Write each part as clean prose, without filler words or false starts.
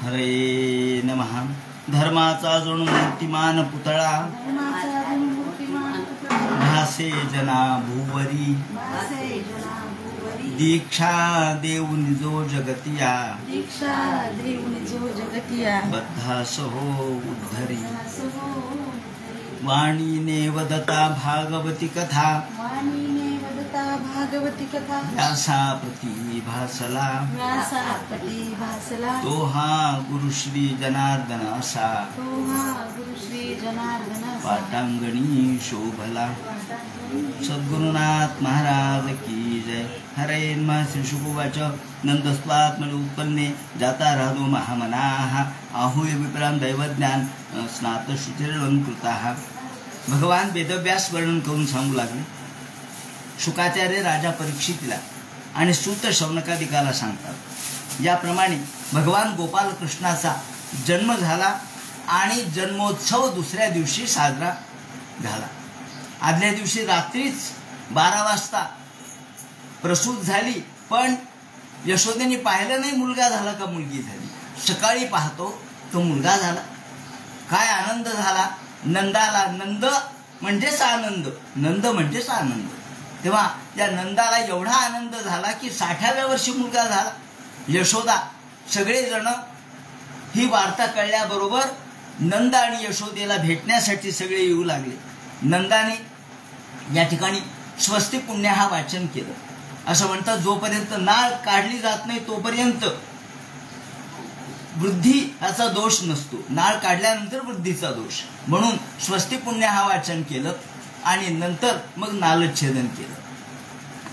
हरे नमः। धर्माचा जणू मूर्तिमान पुतळा भासे जना भूवरी दीक्षा देऊन जो जगतिया बद्धासहो उद्धरी वाणीने वदता भागवती कथा व्यासापती भासला तो हा गुरुश्री जनार्दन असा पाटांगणी शोभला। सद्गुरुनाथ महाराज की जय। हरे नमः। श्री शुभवाच नंदस्वात्मने उत्पन्ने जाता राधो महामनाः आहूय विप्राम दैवज्ञान स्नात शुचिरलंकृताः। भगवान वेदव्यास वर्णन करून सांगू लागले। शुकाचार्य राजा परीक्षितीला आणि सूत शौनकादिकाला सांगतात। याप्रमाणे भगवान गोपाल कृष्णाचा जन्म झाला आणि जन्मोत्सव दुसऱ्या दिवशी साजरा झाला। आदल्या दिवशी रात्रीच 12 वाजता प्रसूत झाली, पण यशोदेने पाहिलं नाही मुलगा झाला का मुलगी झाली। सकाळी पाहतो तो मुलगा झाला। काय आनंद झाला नंदाला। नंद म्हणजेच आनंद, नंद म्हणजेच आनंद। तेव्हा त्या नंदाला एवढा आनंद झाला की 60व्या वर्षी मुलगा झाला। यशोदा सगळेजण ही वार्ता कळल्याबरोबर नंद आणि यशोदेला भेटण्यासाठी सगळे येऊ लागले। नंदाने या ठिकाणी स्वस्ती पुण्य हा वाचन केलं। असं म्हणतात जोपर्यंत नाळ काढली जात नाही तोपर्यंत वृद्धी याचा दोष नसतो, नाळ काढल्यानंतर वृद्धीचा दोष, म्हणून स्वस्ती पुण्य हा वाचन केलं आणि नंतर मग नालच्छेदन केलं।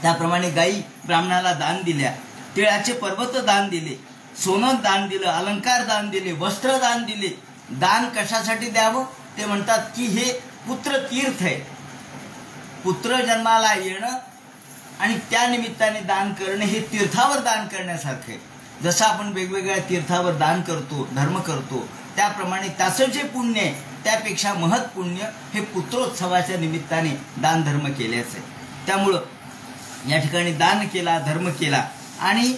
त्याप्रमाणे गायी ब्राह्मणाला दान दिल्या, तिळाचे पर्वत दान दिले, सोनं दान दिलं, अलंकार दान दिले, वस्त्र दान दिले। दान कशासाठी द्यावं ते म्हणतात की हे पुत्र तीर्थ आहे। पुत्र जन्माला येणं आणि त्या निमित्ताने दान करणं हे तीर्थावर दान करण्यासारखं आहे। जसं आपण वेगवेगळ्या तीर्थावर दान करतो, धर्म करतो, त्याप्रमाणे त्याचं जे पुण्य आहे त्यापेक्षा महत् पुण्य हे पुत्रोत्सवाच्या निमित्ताने दान धर्म केल्याचं आहे। त्यामुळं या ठिकाणी दान केला, धर्म केला आणि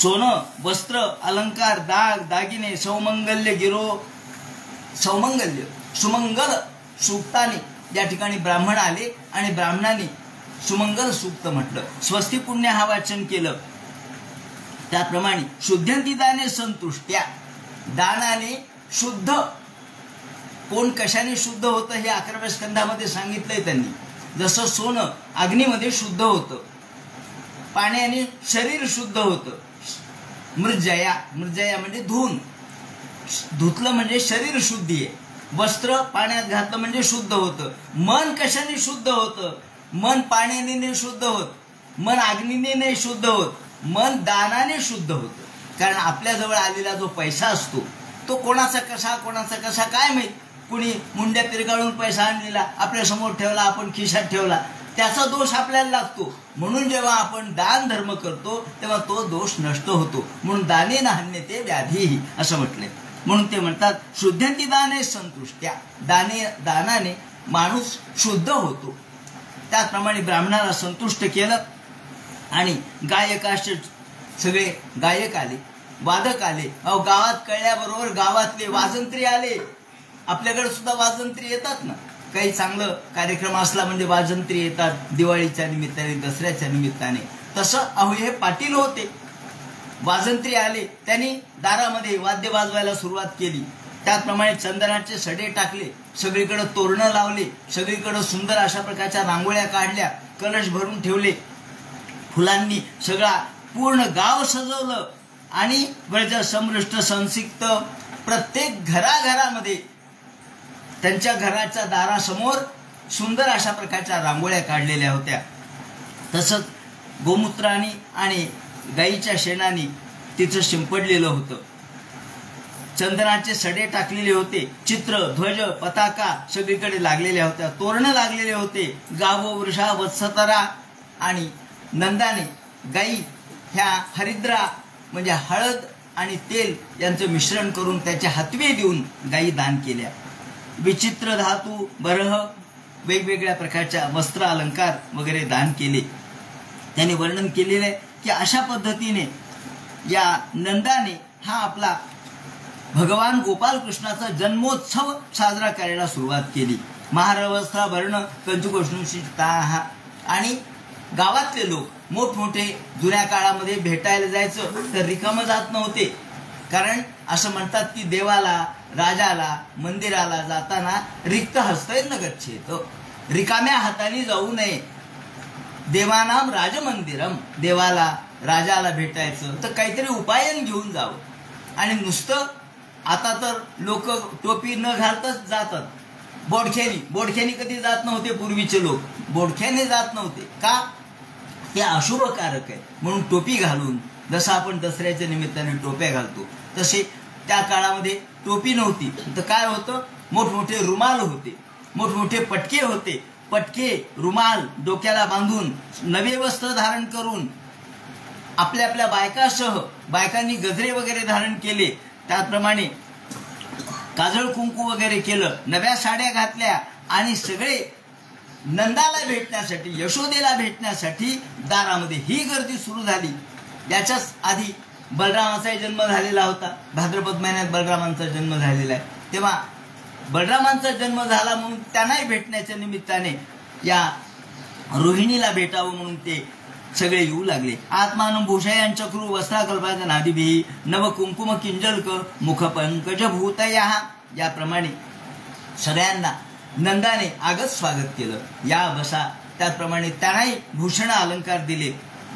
सोनं, वस्त्र, अलंकार, दाग दागिने, सौमंगल्य गिरो, सौमंगल्य सुमंगल सूक्ताने या ठिकाणी ब्राह्मण आले आणि ब्राह्मणाने सुमंगल सूक्त म्हटलं, स्वस्ती पुण्य हा वाचन केलं। त्याप्रमाणे शुद्ध्यंती दाने संतुष्ट्या, दानाने शुद्ध, कोण कशाने शुद्ध होतं हे 11व्या स्कंधामध्ये सांगितलंय त्यांनी। जसं सोनं अग्नीमध्ये शुद्ध होतं, पाण्याने शरीर शुद्ध होतं, मृज्जया, मृज्जया म्हणजे धुवून, धुतलं म्हणजे शरीर शुद्धी आहे, वस्त्र पाण्यात घातलं म्हणजे शुद्ध होतं। मन कशाने शुद्ध होतं? मन पाण्याने नाही शुद्ध होत, मन अग्नीने नाही शुद्ध होत, मन दानाने शुद्ध होतं। कारण आपल्याजवळ आलेला जो पैसा असतो तो कोणाचा कसा काय माहित, कुणी मुंड्या पिरगाळून पैसा आणलेला आपल्या समोर ठेवला, आपण खिशात ठेवला, त्याचा दोष आपल्याला लागतो। म्हणून जेव्हा आपण दान धर्म करतो तेव्हा तो दोष नष्ट होतो। म्हणून दाने नान्यते व्याधीही असं म्हटले। म्हणून ते म्हणतात शुद्ध्यंती दाने संतुष्ट्या, दानाने माणूस शुद्ध होतो। त्याचप्रमाणे ब्राह्मणाला संतुष्ट केलं आणि गायकाचे सगळे गायक आले, वादक आले। गावात कळल्याबरोबर गावातले वाजंत्री आले। आपल्याकडे सुद्धा वाजंत्री येतात ना, काही चांगलं कार्यक्रम असला म्हणजे वाजंत्री येतात, दिवाळीच्या निमित्ताने, दसऱ्याच्या निमित्ताने। तसं हे पाटील होते, वाजंत्री आले, त्यांनी दारामध्ये वाद्य वाजवायला सुरुवात केली। त्याचप्रमाणे चंदनाचे सडे टाकले, सगळीकडे तोरणं लावले, सगळीकडे सुंदर अशा प्रकारच्या रांगोळ्या काढल्या, कलश भरून ठेवले, फुलांनी सगळा पूर्ण गाव सजवलं आणि व्रज समृष्ट संसिक्त प्रत्येक घराघरामध्ये त्यांच्या घराच्या दारासमोर सुंदर अशा प्रकारच्या रांगोळ्या काढलेल्या होत्या। तसंच गोमूत्राने आणि गाईच्या शेणाने तिचं शिंपडलेलं होतं, चंदनाचे सडे टाकलेले होते, चित्र, ध्वज, पताका सगळीकडे लागलेल्या होत्या, तोरणं लागलेले होते। गावो वृषा वत्सतरा आणि नंदाने गाई ह्या हरिद्रा म्हणजे हळद आणि तेल यांचं मिश्रण करून त्याचे हातवे देऊन गाई दान केल्या। विचित्र धातू, बरह, वेगवेगळ्या प्रकारच्या वस्त्र अलंकार वगैरे दान केले। त्यांनी वर्णन केलेलं आहे की अशा पद्धतीने या नंदाने हा आपला भगवान गोपालकृष्णाचा जन्मोत्सव साजरा करायला सुरुवात केली. महारवस्था वर्ण कंचुकोष्णुषिता. आणि गावातले लोक मोठमोठे जुन्या काळामध्ये भेटायला जायचं तर रिकामं जात नव्हते. कारण असं म्हणतात की देवाला, राजाला, मंदिराला जाताना रिक्त हस्तैन न गच्छेत. रिकाम्या हाताने जाऊ नये. देवानाम राजमंदिरम. देवाला, राजाला भेटायचं तर काहीतरी उपायन घेऊन जावं. आणि नुसतं आता तर लोक टोपी न घालताच जातात. बोडख्यानी कधी जात नव्हते पूर्वीचे लोक. बोडख्याने जात नव्हते. का? ते अशुभकारक आहे म्हणून टोपी घालून, जसं आपण दसऱ्याच्या निमित्ताने टोप्या घालतो तसे त्या काळामध्ये टोपी नव्हती. तर काय होतं? मोठमोठे रुमाल होते, मोठमोठे पटके होते. पटके, रुमाल डोक्याला बांधून, नवे वस्त्र धारण करून, आपल्या आपल्या बायकासह बायकांनी गजरे वगैरे धारण केले, त्याचप्रमाणे काजळ कुंकू वगैरे केलं, नव्या साड्या घातल्या आणि सगळे नंदाला भेटण्यासाठी, यशोदेला भेटण्यासाठी दारामध्ये ही गर्दी सुरू झाली. याच्याच आधी बलरामाचा जन्म झालेला होता. भाद्रपद महिन्यात बलरामांचा जन्म झालेला आहे. तेव्हा बलरामांचा जन्म झाला म्हणून त्यांनाही भेटण्याच्या निमित्ताने या रोहिणीला भेटावं म्हणून ते सगळे येऊ लागले. आत्मानं भूषयां चक्रू वस्त्राकल्पाच्या नादीभी नव कुंकुम किंजलक मुख पंकज भूतया. याप्रमाणे सगळ्यांना नंदाने आगत स्वागत केलं. या बसा. त्याचप्रमाणे त्यांनाही भूषण अलंकार दिले,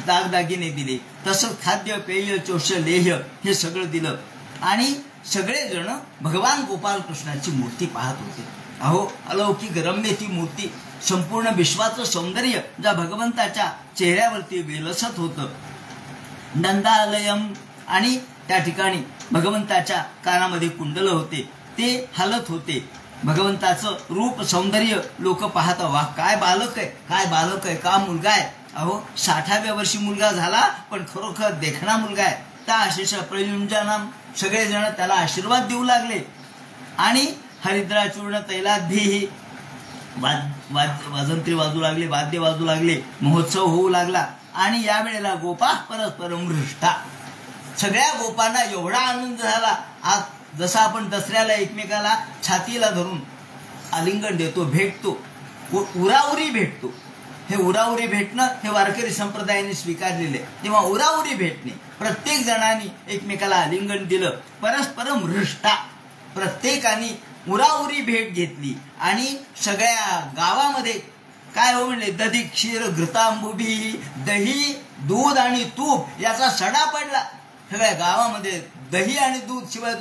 दागदागिने दिले. तसंच खाद्य, पेय, चोष, लेह्य हे सगळं दिलं. आणि सगळेजण भगवान गोपालकृष्णाची मूर्ती पाहत होते. अहो, अलौकिक रम्य ती मूर्ती. संपूर्ण विश्वाचं सौंदर्य ज्या भगवंताच्या चेहऱ्यावरती विलसत होतं. नंदालयम. आणि त्या ठिकाणी भगवंताच्या कानामध्ये कुंडल होते, ते हलत होते. भगवंताचं रूप सौंदर्य लोक पाहता, वा काय बालक आहे, काय बालक आहे, का मुलगा आहे. अहो, 60व्या वर्षी मुलगा झाला पण खरोखर देखणा मुलगा आहे. त्या आशिष प्रयुंजनाम. सगळेजण त्याला आशीर्वाद देऊ लागले. आणि हरिद्रा चूर्ण तैलाद्भी वाजंत्री वाजू लागले, वाद्य वाजू लागले, महोत्सव होऊ लागला. आणि यावेळेला गोपा परस्परम हृष्टा. सगळ्या गोपांना एवढा आनंद झाला. आज जसा आपण दसऱ्याला एकमेकाला छातीला धरून आलिंगन देतो, भेटतो, उराउरी भेटतो. हे उराउरी भेटणं हे वारकरी संप्रदायाने स्वीकारलेले. तेव्हा उराउरी भेटणे, प्रत्येक जणांनी एकमेकाला आलिंगन दिलं. परस्परम हृष्टा. प्रत्येकाने उराउरी भेट घेतली. आणि सगळ्या गावामध्ये काय हो म्हणले, दधी क्षीर घृतांबुभी. दही, दूध आणि तूप याचा सडा पडला. सगळ्या गावामध्ये दही आणि दूध शिवाय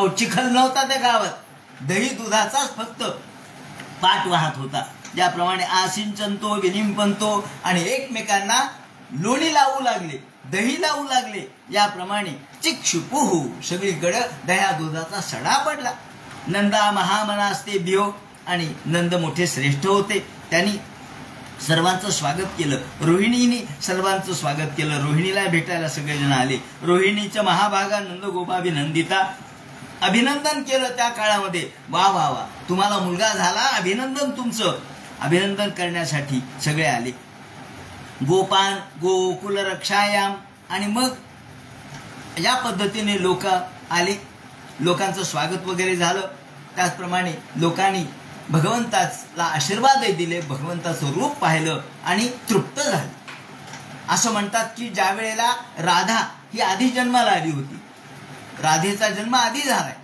चिखल नव्हता त्या गावात. दही दुधाचाच फक्त पाठ वाहत होता. ज्याप्रमाणे आसिंचनतो, विलिंपनतो आणि एकमेकांना लोणी लावू लागले, दही लावू लागले. याप्रमाणे चिक्षुपुहू. सगळीकडे दह्या दुधाचा सडा पडला. नंदा महामनास्ते बिहो. आणि नंद मोठे श्रेष्ठ होते. त्यांनी सर्वांचं स्वागत केलं. रोहिणीने सर्वांचं स्वागत केलं. रोहिणीला भेटायला सगळेजण आले. रोहिणीच्या महाभागा नंद गोपाभिनंदिता. अभिनंदन केलं त्या काळामध्ये. वा वा वा, तुम्हाला मुलगा झाला, अभिनंदन तुमचं. अभिनंदन करण्यासाठी सगळे आले. गोपान गोकुल रक्षायाम. आणि मग या पद्धतीने लोक आले. लोकांचं स्वागत वगैरे झालं. त्याचप्रमाणे लोकांनी भगवंताला आशीर्वादही दिले, भगवंताचं रूप पाहिलं आणि तृप्त झाले. असं म्हणतात की ज्या वेळेला राधा ही आधी जन्माला आली होती, राधेचा जन्म आधी झालाय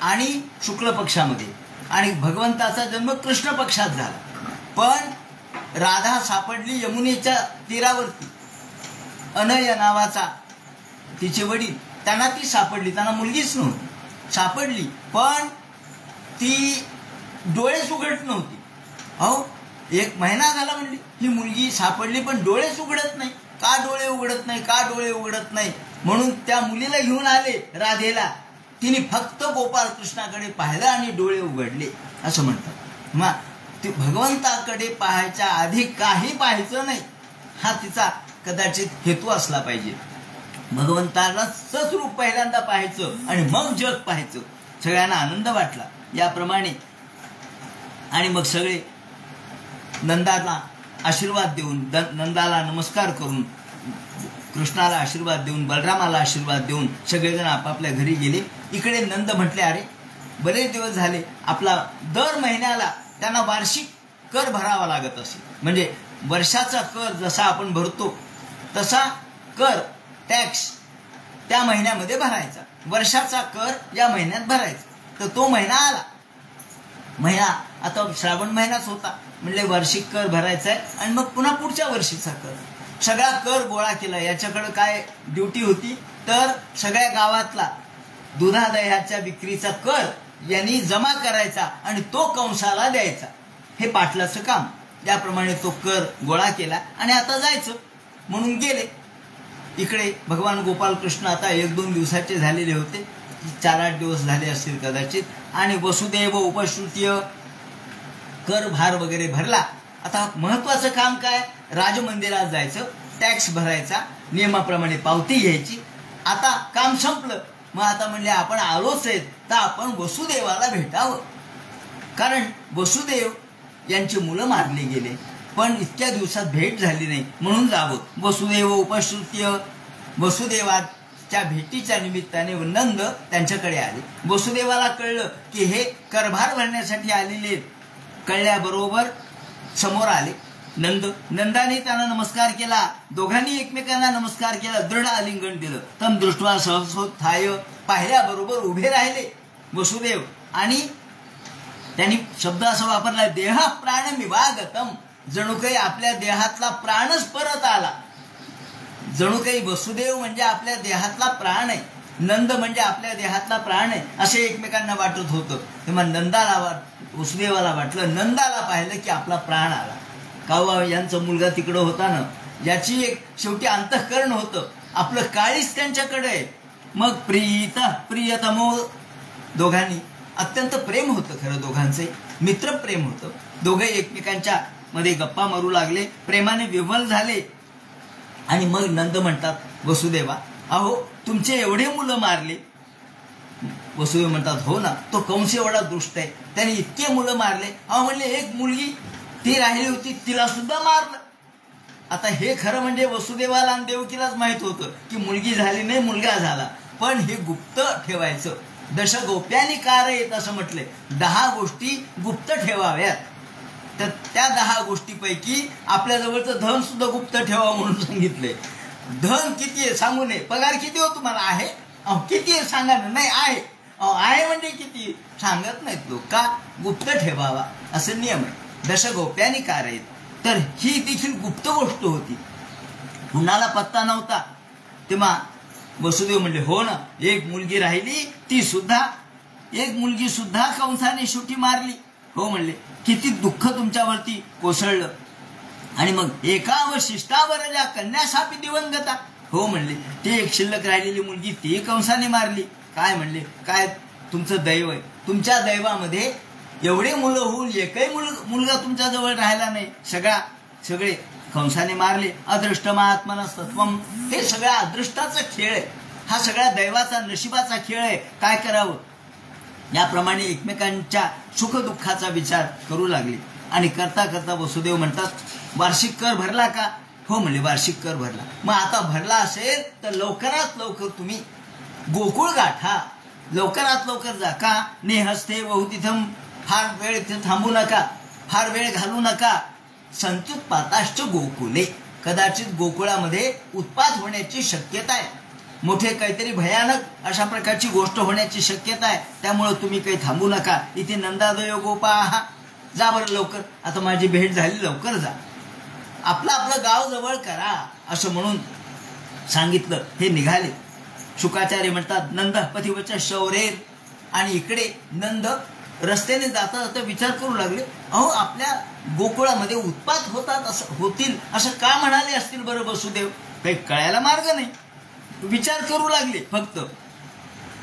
आणि शुक्ल पक्षामध्ये, आणि भगवंताचा जन्म कृष्ण पक्षात झाला. पण राधा सापडली यमुनेच्या तीरावरती. अनय नावाचा तिचे वडील, त्यांना ती सापडली. त्यांना मुलगीच नव्हती, सापडली. पण ती डोळेच उघडत नव्हती. अहो, 1 महिना झाला म्हणली ही मुलगी सापडली पण डोळेच उघडत नाही. का डोळे उघडत नाही, का डोळे उघडत नाही. म्हणून त्या मुलीला घेऊन आले राधेला. तिने फक्त गोपाळ कृष्णाकडे पाहिलं आणि डोळे उघडले असं म्हणतात. मग ती भगवंताकडे पाहायच्या आधी काही पाहायचं नाही, हा तिचा कदाचित हेतू असला पाहिजे. भगवंताला सस्वरूप पहिल्यांदा पाहायचं आणि मग जग पाहायचं. सगळ्यांना आनंद वाटला. याप्रमाणे आणि मग सगळे नंदाला आशीर्वाद देऊन, नंदाला नमस्कार करून कृष्णाला आशीर्वाद देऊन, बलरामाला आशीर्वाद देऊन सगळेजण आपापल्या घरी गेले. इकडे नंद म्हटले, अरे बरेच दिवस झाले आपला दर महिन्याला त्यांना वार्षिक कर भरावा लागत असे. म्हणजे वर्षाचा कर जसा आपण भरतो तसा कर, टॅक्स त्या महिन्यामध्ये भरायचा, वर्षाचा कर या महिन्यात भरायचा. तर तो महिना आला. महिना आता श्रावण महिनाच होता. म्हणजे वार्षिक कर भरायचा आहे आणि मग पुन्हा पुढच्या वर्षीचा कर. सगळा कर गोळा केला. याच्याकडे काय ड्युटी होती तर सगळ्या गावातला दुधादह्याच्या विक्रीचा कर यांनी जमा करायचा आणि तो कंसाला द्यायचा. हे पाटलाचं काम. याप्रमाणे तो कर गोळा केला आणि आता जायचं म्हणून गेले. इकडे भगवान गोपालकृष्ण आता 1-2 दिवसाचे झालेले होते, 4-8 दिवस झाले असतील कदाचित. आणि वसुदेव उपश्रुतीय कर भार वगैरे भरला. आता महत्वाचं काम काय, राजमंदिरात जायचं, टॅक्स भरायचा, नियमाप्रमाणे पावती घ्यायची. आता काम संपलं. मग आता म्हणले आपण आलोच आहेत तर आपण वसुदेवाला भेटावं. कारण वसुदेव यांची मुलं मारली गेले पण इतक्या दिवसात भेट झाली नाही म्हणून जावं. वसुदेव उपश्रुतीय, वसुदेवाच्या भेटीच्या निमित्ताने नंद त्यांच्याकडे आले. वसुदेवाला कळलं की हे करभार भरण्यासाठी आलेले. कळल्याबरोबर समोर आले नंदाने त्यांना नमस्कार केला. दोघांनी एकमेकांना नमस्कार केला, दृढ आलिंगन दिलं. तम दृष्ट्वा सहसोत्थाय, पाहिल्याबरोबर उभे राहिले वसुदेव. आणि त्यांनी शब्द असा वापरला, देह प्राणमिवागतम, जणू काही आपल्या देहातला प्राणच परत आला. जणू काही वसुदेव म्हणजे आपल्या देहातला प्राण आहे, नंद म्हणजे आपल्या देहातला प्राण आहे असे एकमेकांना वाटत होतं. तेव्हा वसुदेवाला वाटलं, नंदाला पाहिलं की आपला प्राण आला. कावा यांचा मुलगा तिकडं होता ना, याची एक शेवटी अंतःकरण होतं, आपलं काळीच त्यांच्याकडे आहे. मग प्रियतमो, दोघांनी अत्यंत प्रेम होतं खरं, दोघांचे मित्रप्रेम होतं. दोघे एकमेकांच्या मध्ये गप्पा मारू लागले, प्रेमाने विव्हल झाले. आणि मग नंद म्हणतात, वसुदेवा अहो तुमचे एवढे मुलं मारले. वसुदेव म्हणतात, हो ना, तो कंस एवढा दुष्ट आहे, त्याने इतके मुलं मारले. अहो म्हणले एक मुलगी ती राहिली होती, तिला सुद्धा मारलं. आता हे खरं म्हणजे वसुदेवाला आणि देवकीलाच माहित होतं की मुलगी झाली नाही, मुलगा झाला. पण हे गुप्त ठेवायचं. दशगोप्यानी कारयेत असं म्हटलंय, 10 गोष्टी गुप्त ठेवाव्यात. तर त्या 10 गोष्टीपैकी आपल्या जवळचं धन सुद्धा गुप्त ठेवा म्हणून सांगितलंय. धन किती आहे सांगू नये. पगार किती हो तुम्हाला आहे, किती आहे सांगा ना. नाही आहे, आहे म्हणजे किती सांगत नाहीत लोक. का, गुप्त ठेवावा असं नियम आहे. दशगोप्यानी कारयेत. तर ही देखील गुप्त गोष्ट होती, कुणाला पत्ता नव्हता. तेव्हा वसुदेव म्हणले, हो ना, एक मुलगी राहिली, ती सुद्धा, एक मुलगी सुद्धा कंसाने शेवटी मारली. हो म्हणले, किती दुःख तुमच्यावरती कोसळलं. आणि मग एकावशिष्टावर ज्या कन्याशापी दिवंगता. हो म्हणले, ती एक शिल्लक राहिलेली मुलगी ती कंसाने मारली. काय म्हणले, काय तुमचं दैव आहे, तुमच्या दैवामध्ये एवढे मुलं होऊन एकही मुलगा तुमच्या जवळ राहिला नाही. सगळे कंसाने मारले. अदृष्ट महात्मनस्तत्वम, हे सगळ्या अदृष्टाचा खेळ आहे, हा सगळ्या दैवाचा नशिबाचा खेळ आहे. काय करावं, याप्रमाणे एकमेकांच्या सुखदुःखाचा विचार करू लागले. आणि करता करता वसुदेव म्हणतात, वार्षिक कर भरला का. हो म्हणले, वार्षिक कर भरला. मग आता भरला असेल तर लवकरात लवकर तुम्ही गोकुळ गाठा, लवकरात लवकर जा. का, नेहस्ते बहुतिथम, फार वेळ इथे थांबू नका, फार वेळ घालू नका. संत्युत्पाताश्च गोकुले, कदाचित गोकुळामध्ये उत्पात होण्याची शक्यता आहे, मोठे काहीतरी भयानक अशा प्रकारची गोष्ट होण्याची शक्यता आहे. त्यामुळे तुम्ही काही थांबू नका. इथे नंदादय गोपाः, जा बरं लवकर, आता माझी भेट झाली, लवकर जा, आपलं गाव जवळ करा असं म्हणून सांगितलं. हे निघाले. शुकाचार्य म्हणतात, नंद पथिवच शौरेर. आणि इकडे नंद रस्त्याने जाता जाता विचार करू लागले, अहो आपल्या गोकुळामध्ये उत्पात होतील असं का म्हणाले असतील बरं वसुदेव. काही कळायला मार्ग नाही. विचार करू लागले. फक्त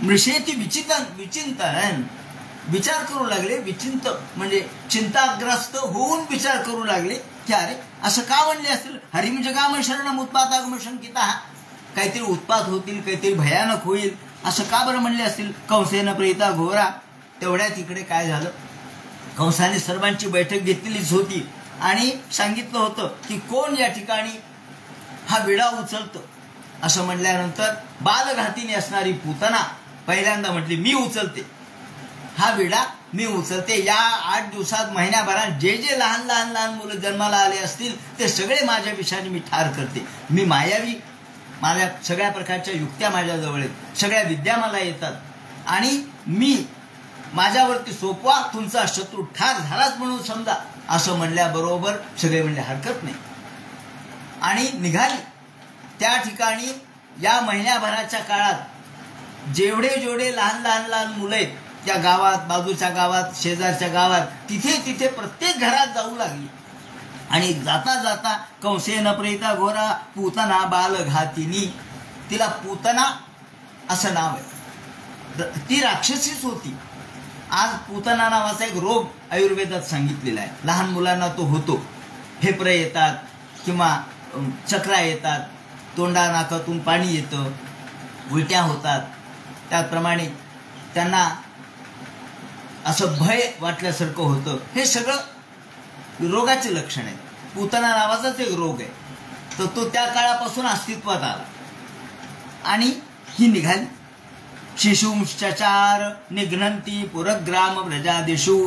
मृषेती विचिंतन, विचार करू लागले. विचिंत म्हणजे चिंताग्रस्त होऊन विचार करू लागले की अरे असं का म्हणले असतील. हरिम जगाम शरणम उत्पातागम शंकिता, काहीतरी उत्पात होतील, काहीतरी भयानक होईल असं का बरं म्हणले असतील. कंसेन प्रेता घोरा. तेवढ्यात इकडे काय झालं, कंसाने सर्वांची बैठक घेतलेलीच होती आणि सांगितलं होतं की कोण या ठिकाणी हा विडा उचलतं. असं म्हणल्यानंतर बालघातीने असणारी पूतना पहिल्यांदा म्हटली मी उचलते, हा विडा मी उचलते. या 8 दिवसात महिन्याभरात जे जे लहान लहान लहान मुलं जन्माला आले असतील ते सगळे माझ्या विषयाने मी ठार करते. मी मायावी, माझ्या सगळ्या प्रकारच्या युक्त्या माझ्याजवळ आहेत, सगळ्या विद्या मला येतात आणि मी माझ्यावरती सोपवा, तुमचा शत्रू ठार झालाच म्हणून समजा. असं म्हणल्याबरोबर सगळे म्हणले हरकत नाही आणि निघाली. त्या ठिकाणी या महिन्याभराच्या काळात जेवढे जेवढे लहान लहान लहान मुलं आहेत त्या गावात, बाजूच्या गावात, शेजारच्या गावात, तिथे तिथे प्रत्येक घरात जाऊ लागली आणि जाता जाता कंसेन प्रेता घोरा पूतना बालघातिनी, तिला पूतना असं नाव आहे, ती राक्षसीच होती. आज पूतना नावाचा एक रोग आयुर्वेदात सांगितलेला आहे. लहान मुलांना तो होतो, फेफर येतात किंवा चक्रा येतात, तोंडा नाकातून पाणी येतं, उलट्या होतात. त्याप्रमाणे त्यांना असं भय वाटल्यासारखं होतं. हे सगळं रोगाचे लक्षण आहे. पूतना नावाचाच एक रोग आहे. तर तो त्या काळापासून अस्तित्वात आला आणि ही निघाली. शिशुंश्चचार निघ्नंती पुरग्राम व्रजादिषु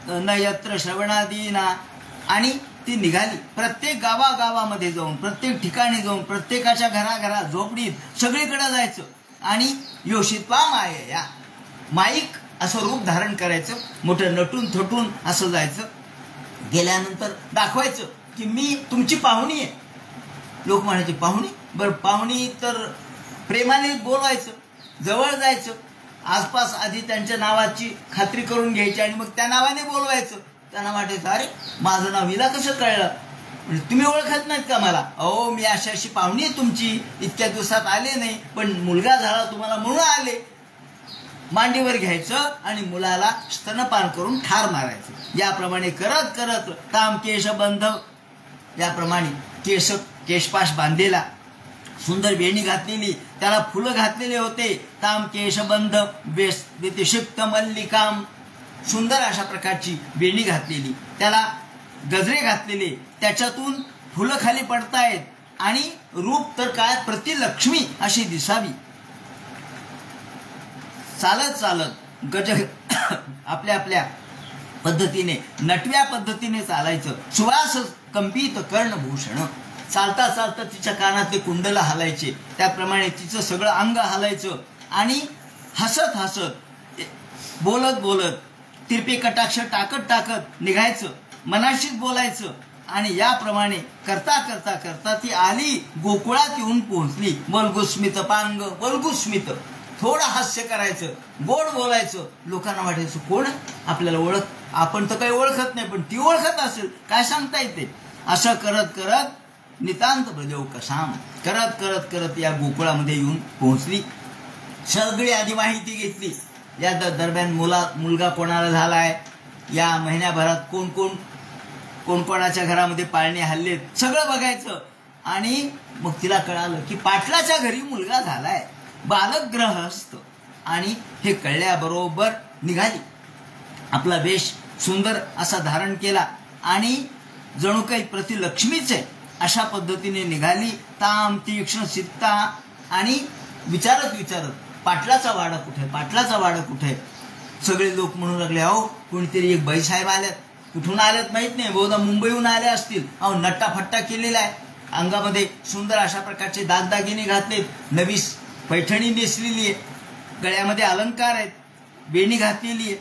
न यत्र श्रवणादीना, आणि ती निघाली. प्रत्येक गावागावामध्ये जाऊन, प्रत्येक ठिकाणी जाऊन, प्रत्येकाच्या घराघरात, झोपडीत सगळीकडे जायचं आणि योषित्वा मायया, माईक असं रूप धारण करायचं, मोठं नटून थटून असं जायचं. गेल्यानंतर दाखवायचं की मी तुमची पाहुणी आहे. लोक म्हणायचे पाहुणी? बरं, पाहुणी तर प्रेमाने बोलवायचं, जवळ जायचं, आसपास आधी त्यांच्या नावाची खात्री करून घ्यायची आणि मग त्या नावाने बोलवायचं. त्यांना वाटायचं अरे माझं नाव हिला कसं कळलं, म्हणजे तुम्ही ओळखत नाहीत का मला? अहो मी अशी अशी पाहुणी आहे तुमची, इतक्या दिवसात आले नाही पण मुलगा झाला तुम्हाला म्हणून आले. मांडीवर घ्यायचं आणि मुलाला स्तनपान करून ठार मारायचं. याप्रमाणे करत करत ताम केशबंध, याप्रमाणे केशपाश बांधलेला, सुंदर वेणी घातलेली, त्याला फुलं घातलेले होते. ताम केशबंध व्यतिषिक्त मल्लिकाम, सुंदर अशा प्रकारची वेणी घातलेली, त्याला गजरे घातलेले, त्याच्यातून फुलं खाली पडतायत आणि रूप तर काय प्रतिलक्ष्मी अशी दिसावी. चालत चालत गज आपल्या आपल्या पद्धतीने, नटव्या पद्धतीने चालायचं. सुवास कंपित कर्णभूषण, चालता चालता तिच्या कानातले कुंडल हलायचे, त्याप्रमाणे तिचं सगळं अंग हलायचं आणि हसत हसत, बोलत बोलत, तिरपे कटाक्ष टाकत टाकत निघायचं, मनाशीच बोलायचं. आणि याप्रमाणे करता करता करता ती आली, गोकुळात येऊन पोहोचली. वल्गुस्मित पांग, वल्गुस्मित, थोडं हास्य करायचं, गोड बोलायचं. लोकांना वाटायचं कोण आपल्याला आपण तर काही ओळखत नाही पण ती ओळखत असेल, काय सांगता येते. असं करत करत नितांत ब्रजौ कसाम, करत करत करत या गोकुळामध्ये येऊन पोहोचली. सगळी आधी माहिती घेतली. या दरम्यान मुलगा कोणाला झालाय, या महिन्याभरात कोण कोणाच्या घरामध्ये पाळणे हल्लेत, सगळं बघायचं. आणि मग तिला कळालं की पाटलाच्या घरी मुलगा झालाय, बालग्रहस्थ. आणि हे कळल्याबरोबर निघाली. आपला वेश सुंदर असा धारण केला आणि जणू काही प्रतिलक्ष्मीच आहे अशा पद्धतीने निघाली. ताम तीक्ष्ण चित्ता, आणि विचारत विचारत पाटलाचा वाडा कुठे, पाटलाचा वाडा कुठे. सगळे लोक म्हणू लागले अहो कोणीतरी एक बाईसाहेब आल्यात, कुठून आल्यात माहित नाही, बहुधा मुंबईहून आले असतील. अहो नट्टा फट्टा केलेला आहे, अंगामध्ये सुंदर अशा प्रकारचे दागदागिने घातलेत, नवी पैठणी नेसलेली आहे, गळ्यामध्ये अलंकार आहेत, वेणी घातलेली आहे,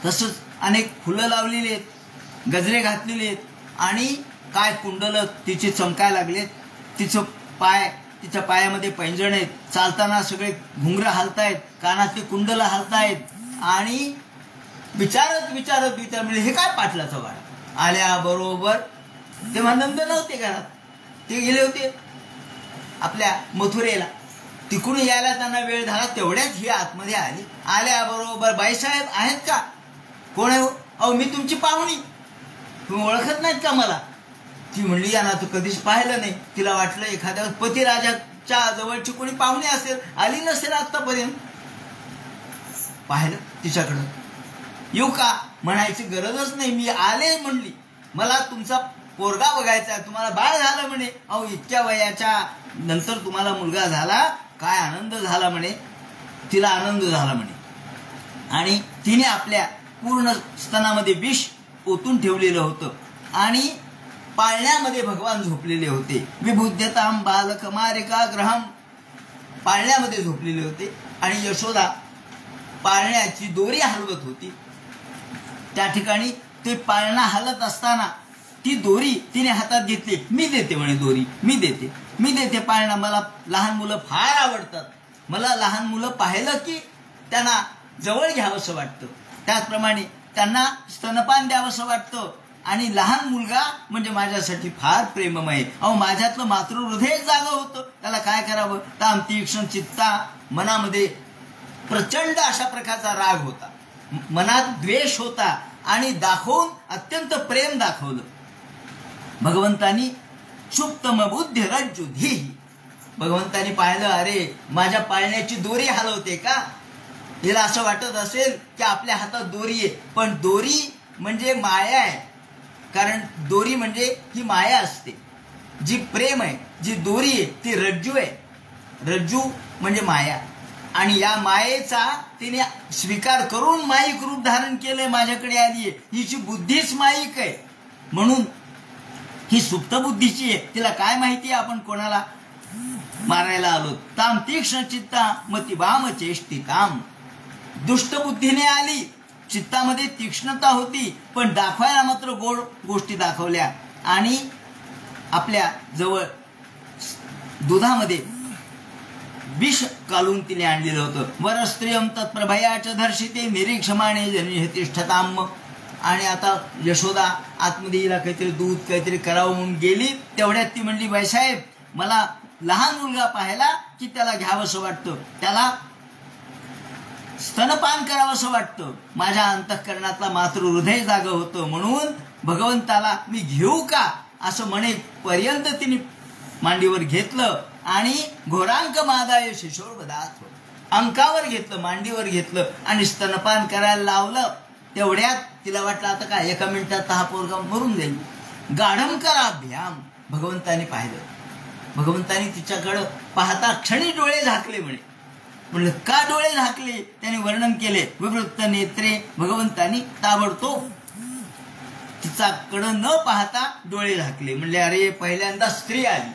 तसंच अनेक फुलं लावलेली आहेत, गजरे घातलेले आहेत आणि काय कुंडल तिचे चमकायला लागलेत. तिच्या पायामध्ये पैंजण आहेत, चालताना सगळे घुंगरं हलतायत, कानातली कुंडलं हलतायत. आणि विचारत विचारत विचार म्हणजे हे काय पाटलाचा वाडा. आल्याबरोबर तेव्हा नंद नव्हते घरात, ते गेले होते आपल्या मथुरेला. तिकडून यायला त्यांना वेळ झाला, तेवढ्याच ही आतमध्ये आली. आल्याबरोबर बाईसाहेब आहेत का? कोण आहे? अहो मी तुमची पाहुणी, तुम्ही ओळखत नाहीत का मला? ती म्हणली यांना तू कधीच पाहिलं नाही. तिला वाटलं एखाद्या पतिराजाच्या जवळची कोणी पाहुणी असेल, आली नसेल आतापर्यंत. पाहिलं तिच्याकडं, येऊ का म्हणायची गरजच नाही, मी आले म्हणली. मला तुमचा पोरगा बघायचा, तुम्हाला बाळ झालं म्हणे. अहो इतक्या वयाच्या नंतर तुम्हाला मुलगा झाला, काय आनंद झाला म्हणे. तिला आनंद झाला म्हणे. आणि तिने आपल्या पूर्ण स्तनामध्ये विष ओतून ठेवलेलं होतं आणि पाळण्यामध्ये भगवान झोपलेले होते. विबुध्यताम बालकमारिका ग्रहम, पाळण्यामध्ये झोपलेले होते. आणि यशोदा पाळण्याची दोरी हलवत होती. त्या ठिकाणी ते पाळणा हलत असताना ती दोरी तिने हातात घेतली. मी देते म्हणे दोरी, मी देते पाळणा. मला लहान मुलं फार आवडतात. मला लहान मुलं पाहिलं की त्यांना जवळ घ्यावंसं वाटतं. त्याचप्रमाणे त्यांना स्तनपान द्यावंसं वाटतं. आणि लहान मुलगा म्हणजे माझ्यासाठी फार प्रेममय. अहो माझ्यातलं मातृहृदय जागं होतं. त्याला काय करावं. ताम तीक्ष्ण चित्ता, मनामध्ये प्रचंड अशा प्रकारचा राग होता, मनात द्वेष होता आणि दाखवून अत्यंत प्रेम दाखवलं. भगवंतानी क्षुप्तम बुद्धी रज्जू धीही, भगवंतानी पाहिलं अरे माझ्या पाळण्याची दोरी हलवते का. हिला असं वाटत असेल की आपल्या हातात दोरी आहे, पण दोरी म्हणजे माया आहे. कारण दोरी म्हणजे ही माया असते. जी प्रेम आहे, जी दोरी आहे ती रज्जू आहे. रज्जू म्हणजे माया. आणि या मायेचा तिने स्वीकार करून माईक रूप धारण केलंय, माझ्याकडे आली आहे. हिची बुद्धीच माईक आहे. म्हणून ही सुप्त बुद्धीची आहे. तिला काय माहिती आहे आपण कोणाला मारायला आलो. ताम तीक्ष्ण चित्ता मती बाम चेष्टी ताम, दुष्ट बुद्धीने आली. चित्तामध्ये तीक्ष्णता होती, पण दाखवायला मात्र गोड गोष्टी दाखवल्या. आणि आपल्या जवळ दुधामध्ये विष काढून तिने आणलेलं होतं. वरस्त्रियम तत्प्रभयाच धर्षिते निरीक्षमाणे जनिष्ठताम. आणि आता यशोदा आतमध्ये हिला काहीतरी दूध काहीतरी करावं म्हणून गेली. तेवढ्यात ती म्हणली बाईसाहेब मला लहान मुलगा पाहिला की त्याला घ्यावंसं वाटतं, त्याला स्तनपान करावंसं वाटतं. माझ्या अंतःकरणातला मातृहृदय जागं होतं. म्हणून भगवंताला मी घेऊ का असं म्हणेपर्यंत तिने मांडीवर घेतलं आणि घोरांक मादाय शिशोर बदात, अंकावर घेतलं, मांडीवर घेतलं आणि स्तनपान करायला लावलं. तेवढ्यात तिला वाटलं आता काय 1 मिनिटात हा पोरगा मरून जाईल. गाढम कराभ्याम, भगवंतानी पाहिलं. भगवंतानी तिच्याकडं पाहता क्षणी डोळे झाकले म्हणे. म्हणलं का डोळे झाकले. त्याने वर्णन केले. विवृत्त नेत्रे, भगवंतानी ताबडतोब तिच्याकडं न पाहता डोळे झाकले. म्हणले अरे पहिल्यांदा स्त्री आली,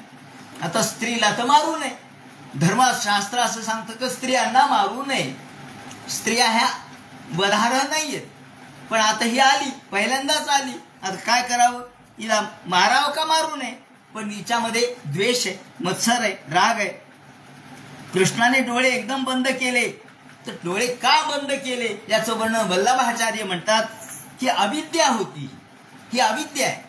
आता स्त्रीला तर मारू नये. धर्मशास्त्र असं सांगतं की स्त्रियांना मारू नये. स्त्रिया ह्या वधार्ह नाहीयेत. पण आता ही आली, पहिल्यांदाच आली, आता काय करावं. हिला मारावं का मारू नये. पण हिच्यामध्ये द्वेष आहे, मत्सर आहे, राग आहे. कृष्णाने डोळे एकदम बंद केले. तर डोळे का बंद केले याचं वर्णन वल्लभाचार्य म्हणतात की अविद्या होती. ही अविद्या आहे.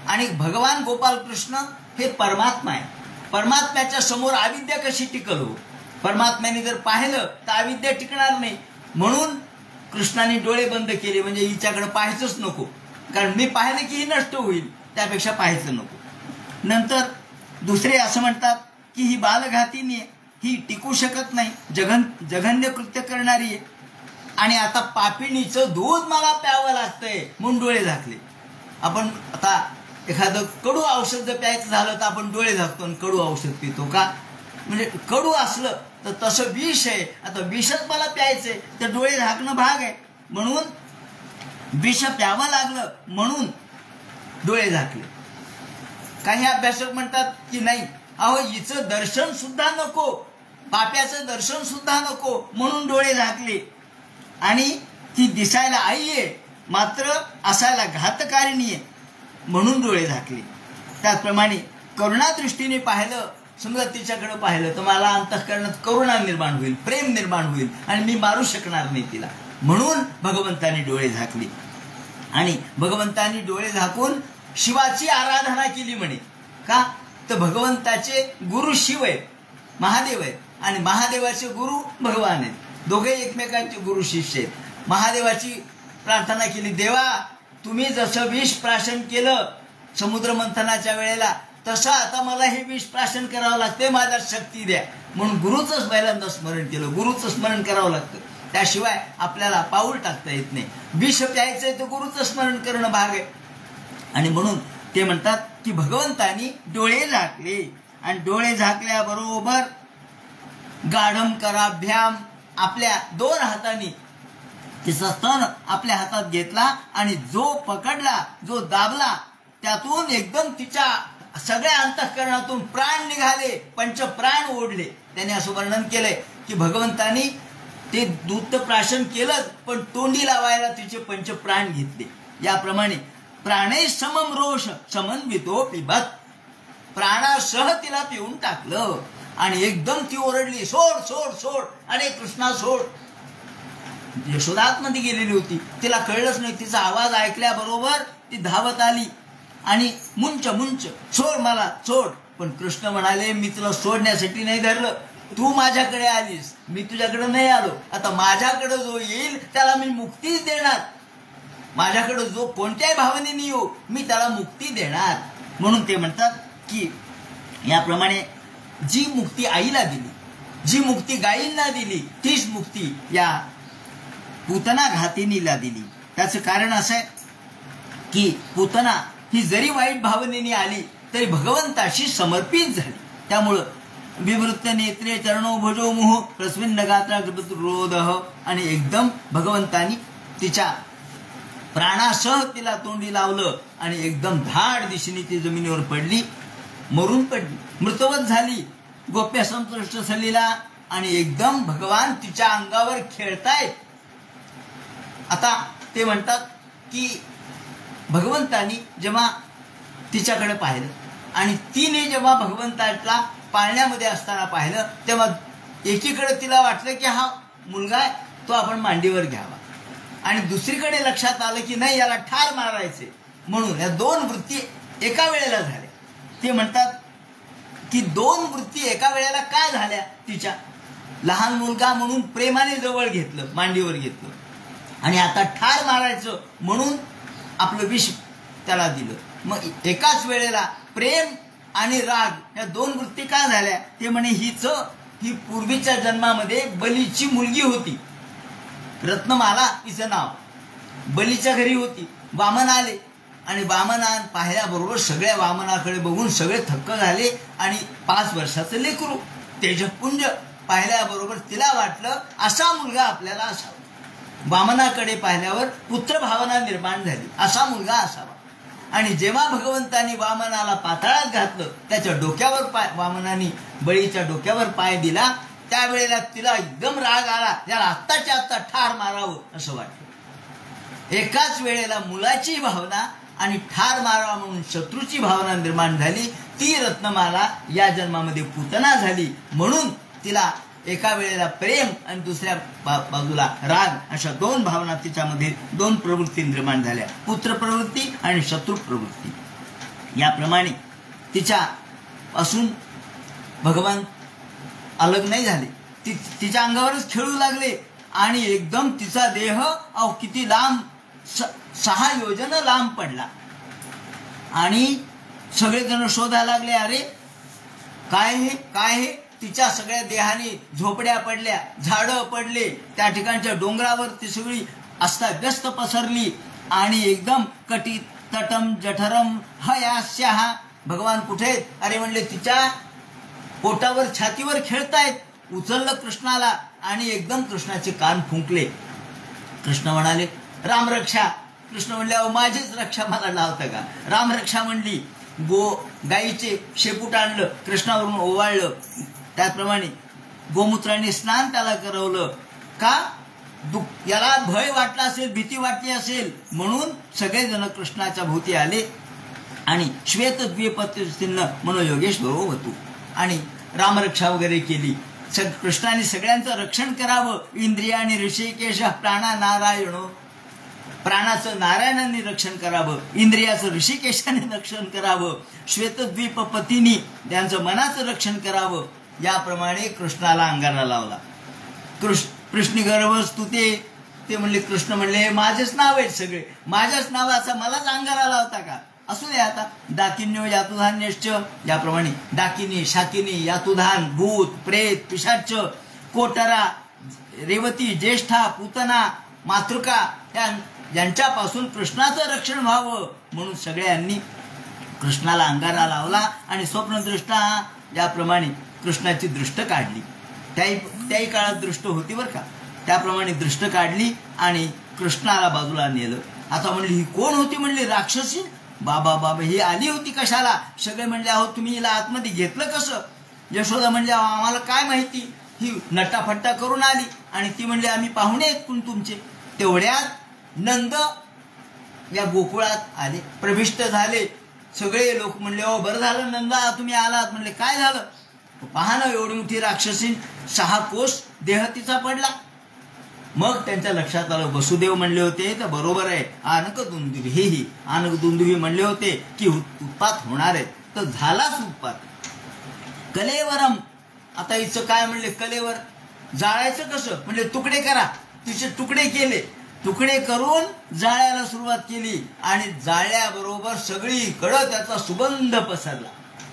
आणि भगवान गोपाल कृष्ण हे परमात्मा आहे. परमात्म्याच्या समोर अविद्या कशी टिकल हो. परमात्म्याने जर पाहिलं तर अविद्या टिकणार नाही. म्हणून कृष्णाने डोळे बंद केले. म्हणजे हिच्याकडे पाहायचंच नको. कारण मी पाहिलं की ही नष्ट होईल, त्यापेक्षा पाहायचं नको. नंतर दुसरे असं म्हणतात की ही बालघातीनी आहे, ही टिकू शकत नाही, जघन्य कृत्य करणारी आहे. आणि आता पापिणीचं दूध मला प्यावं लागतंय म्हणून डोळे झाकले. आपण आता एखादं कडू औषध जर प्यायचं झालं तर आपण डोळे झाकतो आणि कडू औषध पितो का. म्हणजे कडू असलं तर तसं विष आहे. आता विषच मला प्यायचंय तर डोळे झाकणं भाग आहे. म्हणून विष प्यावं लागलं म्हणून डोळे झाकले. काही अभ्यासक म्हणतात की नाही, अहो हिचं दर्शन सुद्धा नको, पाप्याचं दर्शन सुद्धा नको म्हणून डोळे झाकले. आणि ती दिसायला आई आहे मात्र असायला घातकारिणी आहे म्हणून डोळे झाकले. त्याचप्रमाणे करुणादृष्टीने पाहिलं, समजा तिच्याकडे पाहिलं तर मला अंतःकरणात करुणा निर्माण होईल, प्रेम निर्माण होईल आणि मी मारू शकणार नाही तिला. म्हणून भगवंतानी डोळे झाकले. आणि भगवंतानी डोळे झाकून शिवाची आराधना केली म्हणे. का तर भगवंताचे गुरु शिव आहेत, महादेव आहेत. आणि महादेवाचे गुरु भगवान आहेत. दोघे एकमेकांचे गुरु शिष्य आहेत. महादेवाची प्रार्थना केली, देवा तुम्ही जसं विष प्राशन केलं समुद्र मंथनाच्या वेळेला तसं आता मला हे विष प्राशन करावं लागते, माझ्या शक्ती द्या. म्हणून गुरुचं पहिल्यांदा स्मरण केलं. गुरुचं स्मरण करावं लागतं, त्याशिवाय आपल्याला पाऊल टाकता येत नाही. विष प्यायचंय तर गुरुचं स्मरण करणं भाग आहे. आणि म्हणून ते म्हणतात की भगवंतानी डोळे झाकले आणि डोळे झाकल्याबरोबर गाढम कराभ्याम आपल्या 2 हातांनी तिचा स्तन आपल्या हातात घेतला आणि जो पकडला, जो दाबला, त्यातून एकदम तिच्या सगळ्या अंतःकरणातून प्राण निघाले, पंचप्राण ओढले. त्याने असं वर्णन केलंय की भगवंतानी ते दूत प्राशन केलंच, पण तोंडी लावायला तिचे पंचप्राण घेतले. याप्रमाणे प्राणे समम रोष समन्वितो पिबत, प्राणासह तिला पिऊन टाकलं आणि एकदम ती ओरडली, सोड सोड सोड, अरे कृष्णा सोड. यशोदा आतमध्ये गेलेली होती, तिला कळलंच नाही. तिचा आवाज ऐकल्याबरोबर ती धावत आली आणि मुंच मुंच, सोड मला सोड. पण कृष्ण म्हणाले, मी तुला सोडण्यासाठी नाही धरलं, तू माझ्याकडे आलीस, मी तुझ्याकडे नाही आलो. आता माझ्याकडे जो येईल त्याला मी मुक्तीच देणार. माझ्याकडे जो कोणत्याही भावनेने येऊ, मी त्याला मुक्ती देणार. म्हणून ते म्हणतात की याप्रमाणे जी मुक्ती आईला दिली, जी मुक्ती गायींना दिली, तीच मुक्ती या पूतना घातिनीला दिली. त्याचं कारण असं आहे की पूतना ही जरी वाईट भावनेने आली तरी भगवंताशी समर्पित झाली. त्यामुळं विवृत्त नेत्रे चरणो भजो मोह प्रस्मिन गात्रा रोधः, आणि एकदम भगवंतानी तिच्या प्राणासह तिला तोंडी लावलं आणि एकदम धाड दिशेने ती जमिनीवर पडली, मरून पडली, मृतवत झाली. गोप्य संतुष्ट सलीला आणि एकदम भगवान तिच्या अंगावर खेळतायत. आता ते म्हणतात की भगवंतानी जेव्हा तिच्याकडे पाहिलं आणि तिने जेव्हा भगवंताला पाळण्यामध्ये असताना पाहिलं, तेव्हा एकीकडे तिला वाटलं की हा मुलगा आहे, तो आपण मांडीवर घ्यावा, आणि दुसरीकडे लक्षात आलं की नाही, याला ठार मारायचे. म्हणून या 2 वृत्ती एका वेळेला झाल्या. ते म्हणतात की 2 वृत्ती एका वेळेला काय झाल्या तिच्या. लहान मुलगा म्हणून प्रेमाने जवळ घेतलं, मांडीवर घेतलं, आणि आता ठार मारायचं म्हणून आपलं विष त्याला दिलं. मग एकाच वेळेला प्रेम आणि राग या 2 वृत्ती का झाल्या. ते म्हणे ही पूर्वीच्या जन्मामध्ये बलीची मुलगी होती, रत्नमाला तिचं नाव, बलीच्या घरी होती. वामन आले आणि वामना पाहिल्याबरोबर सगळ्या वामनाकडे बघून सगळे थक्क झाले आणि 5 वर्षाचं लेकरू तेजपुंज पाहिल्याबरोबर तिला वाटलं असा मुलगा आपल्याला असावा. वामनाकडे पाहिल्यावर पुत्र भावना निर्माण झाली, असा मुलगा असावा. आणि जेव्हा भगवंतानी वामनाला पाताळात घातलं, त्याच्या डोक्यावर पाय, वामनाने बळीच्या डोक्यावर पाय दिला, त्यावेळेला तिला एकदम राग आला, त्याला आत्ताच्या आत्ता ठार मारावं असं वाटलं. एकाच वेळेला मुलाची भावना आणि ठार मारावा म्हणून शत्रूची भावना निर्माण झाली. ती रत्नमाला या जन्मामध्ये पूतना झाली. म्हणून तिला एका वेळेला प्रेम आणि दुसऱ्या बाजूला राग, अशा 2 भावना तिच्यामध्ये 2 प्रवृत्ती निर्माण झाल्या, पुत्र प्रवृत्ती आणि शत्रू प्रवृत्ती. याप्रमाणे तिच्यापासून भगवान अलग नाही झाले, तिच्या अंगावरच खेळू लागले आणि एकदम तिचा देह किती लांब, 6 योजन लांब पडला. आणि सगळेजण शोधायला लागले, अरे काय हे काय हे. तिच्या सगळ्या देहाने झोपड्या पडल्या, झाडं पडले, त्या ठिकाणच्या डोंगरावर ती सगळी अस्ताव्यस्त पसरली आणि एकदम कटी तटम जठरम हयास्याहा. भगवान कुठे. अरे म्हणले तिच्या पोटावर छातीवर खेळतायत. उचललं कृष्णाला आणि एकदम कृष्णाचे कान फुंकले. कृष्ण म्हणाले रामरक्षा. कृष्ण म्हणले अहो माझीच रक्षा मला लावतं का. रामरक्षा म्हणली. गाईचे शेपूट आणलं, कृष्णावरून ओवाळलं, त्याप्रमाणे गोमूत्राने स्नान त्याला करवलं. का याला भय वाटला असेल, भीती वाटली असेल म्हणून सगळेजण कृष्णाच्या भोवती आले आणि श्वेत द्विपत्युस्तीनं मनोयोगेश्वरो होतो आणि रामरक्षा वगैरे केली. कृष्णाने सगळ्यांचं रक्षण करावं. इंद्रियाने ऋषिकेश प्राणा नारायणो. प्राणाचं नारायणाने रक्षण करावं, इंद्रियाचं ऋषिकेशाने रक्षण करावं, श्वेतद्वीपपतींनी त्यांचं मनाचं रक्षण करावं. याप्रमाणे कृष्णाला अंगारा लावला. कृष्ण गर्भस्तुते. ते म्हणले, कृष्ण म्हणले माझेच नाव आहेत सगळे, माझ्याच नावाचा मलाच अंगारा लावता का. असू दे आता. डाकिन्यो यातुधान्यश्च. याप्रमाणे डाकिनी, शाकिनी, यातुधान, भूत, प्रेत, पिशाच, कोटरा, रेवती, ज्येष्ठा, पूतना, मातृका यांच्यापासून कृष्णाचं रक्षण व्हावं म्हणून सगळ्यांनी कृष्णाला अंगारा लावला आणि स्वप्नदृष्टा याप्रमाणे कृष्णाची दृष्ट काढली. त्याही काळात दृष्ट होती बरं का. त्याप्रमाणे दृष्ट काढली आणि कृष्णाला बाजूला नेलं. आता म्हणली ही कोण होती? म्हणली राक्षसी. बाबा ही आली होती कशाला? सगळे म्हणले अहो तुम्ही हिला आतमध्ये घेतलं कसं? यशोदा म्हणजे आम्हाला काय माहिती, ही नट्टाफट्टा करून आली. आणि ती म्हणली आम्ही पाहुणे आहेत कोण तुमचे. तेवढ्यात नंद या गोकुळात आले, प्रविष्ट झाले. सगळे लोक म्हणले ओ बरं झालं नंदा तुम्ही आलात. म्हणले काय झालं? पहा ना एवढी मोठी राक्षसी, 6 कोस देह तिचा पडला. मग त्यांच्या लक्षात आलं वसुदेव म्हणले होते तर बरोबर आहे, आनक दुंदुभी हेही आनक दुंदुभी म्हणले होते की उत्पात होणार आहे, तर झालाच उत्पात. कलेवरम. आता हिचं काय म्हणले? कलेवर जाळायचं कसं? म्हणजे तुकडे करा. तिचे तुकडे केले, तुकडे करून जाळ्याला सुरुवात केली आणि जाळ्याबरोबर सगळीकडं त्याचा सुगंध पसरला,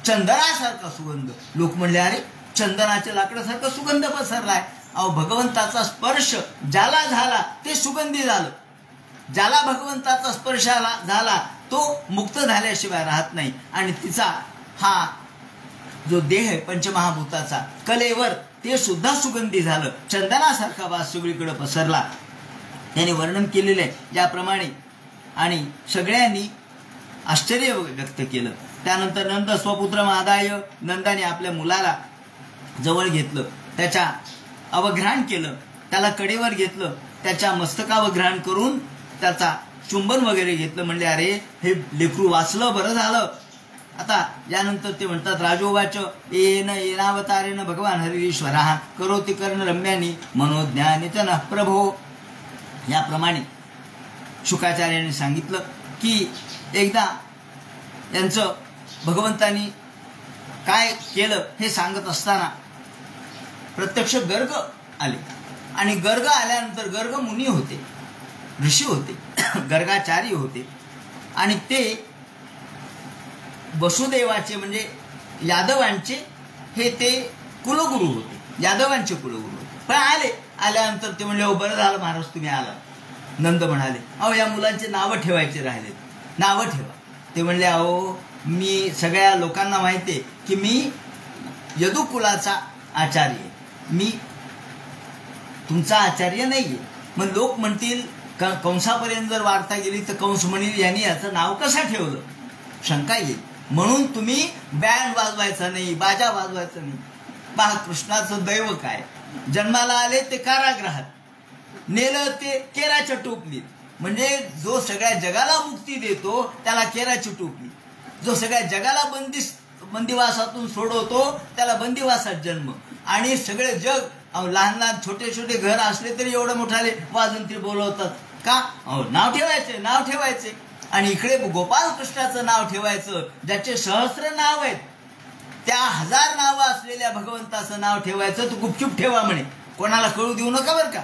चंदनासारखा सुगंध. लोक म्हणले अरे चंदनाच्या लाकडासारखा सुगंध पसरलाय. अहो भगवंताचा स्पर्श ज्याला झाला ते सुगंधी झालं. ज्याला भगवंताचा स्पर्श झाला तो मुक्त झाल्याशिवाय राहत नाही. आणि तिचा हा जो देह आहे पंचमहाभूताचा कलेवर ते सुद्धा सुगंधी झालं, चंदनासारखा वास सगळीकडे पसरला. त्याने वर्णन केलेलं आहे याप्रमाणे. आणि सगळ्यांनी आश्चर्य व्यक्त केलं. त्यानंतर नंद स्वपुत्र मादाय, नंदाने आपल्या मुलाला जवळ घेतलं, त्याच्या अवघ्राण केलं, त्याला कडेवर घेतलं, त्याच्या मस्तकावघ्राण करून त्याचा चुंबन वगैरे घेतलं. म्हणले अरे हे लेकरू वाचलं, बरं झालं. आता यानंतर ते म्हणतात राजोवाच येनावतारेण भगवान हरिश्वरा करोति कर्ण रम्यानी मनोज्ञानित न प्रभो. याप्रमाणे शुकाचार्यांनी सांगितलं की एकदा यांचं भगवंतानी काय केलं हे सांगत असताना प्रत्यक्ष गर्ग आले. आणि गर्ग आल्यानंतर गर्ग मुनी होते, ऋषी होते, गर्गाचारी होते. आणि ते वसुदेवाचे म्हणजे यादवांचे हे ते कुलगुरू होते, यादवांचे कुलगुरू होते. पण आल्यानंतर ते म्हणले बरं झालं महाराज तुम्ही आला. नंद म्हणाले अहो या मुलांचे नावं ठेवायचे राहिलेत, नावं ठेवा. ते म्हणले अहो मी सगळ्या लोकांना माहिती आहे की मी यदुकुलाचा आचार्य आहे, मी तुमचा आचार्य नाहीये. मग लोक म्हणतील कंसापर्यंत जर वार्ता गेली तर कंस म्हणील यांनी याचं नाव कसं ठेवलं, शंका येईल. म्हणून तुम्ही बँड वाजवायचा नाही, बाजा वाजवायचा नाही. पहा कृष्णाचं दैव काय, जन्माला आले ते कारागृहात, नेलं ते केराच्या टोपलीत. म्हणजे जो सगळ्या जगाला मुक्ती देतो त्याला केराची टोपली, जो सगळ्या जगाला बंदिवासातून सोडवतो त्याला बंदिवासात जन्म. आणि सगळे जग लहान लहान छोटे छोटे घर असले तरी एवढं मोठाले वाजून ते बोलवतात का? नाव ठेवायचे, नाव ठेवायचे. आणि इकडे गोपाल कृष्णाचं नाव ठेवायचं, ज्याचे सहस्र नाव आहेत, त्या 1000 नावं असलेल्या भगवंताचं नाव ठेवायचं. तर गुपचूप ठेवा म्हणे, कोणाला कळू देऊ नका बरं का.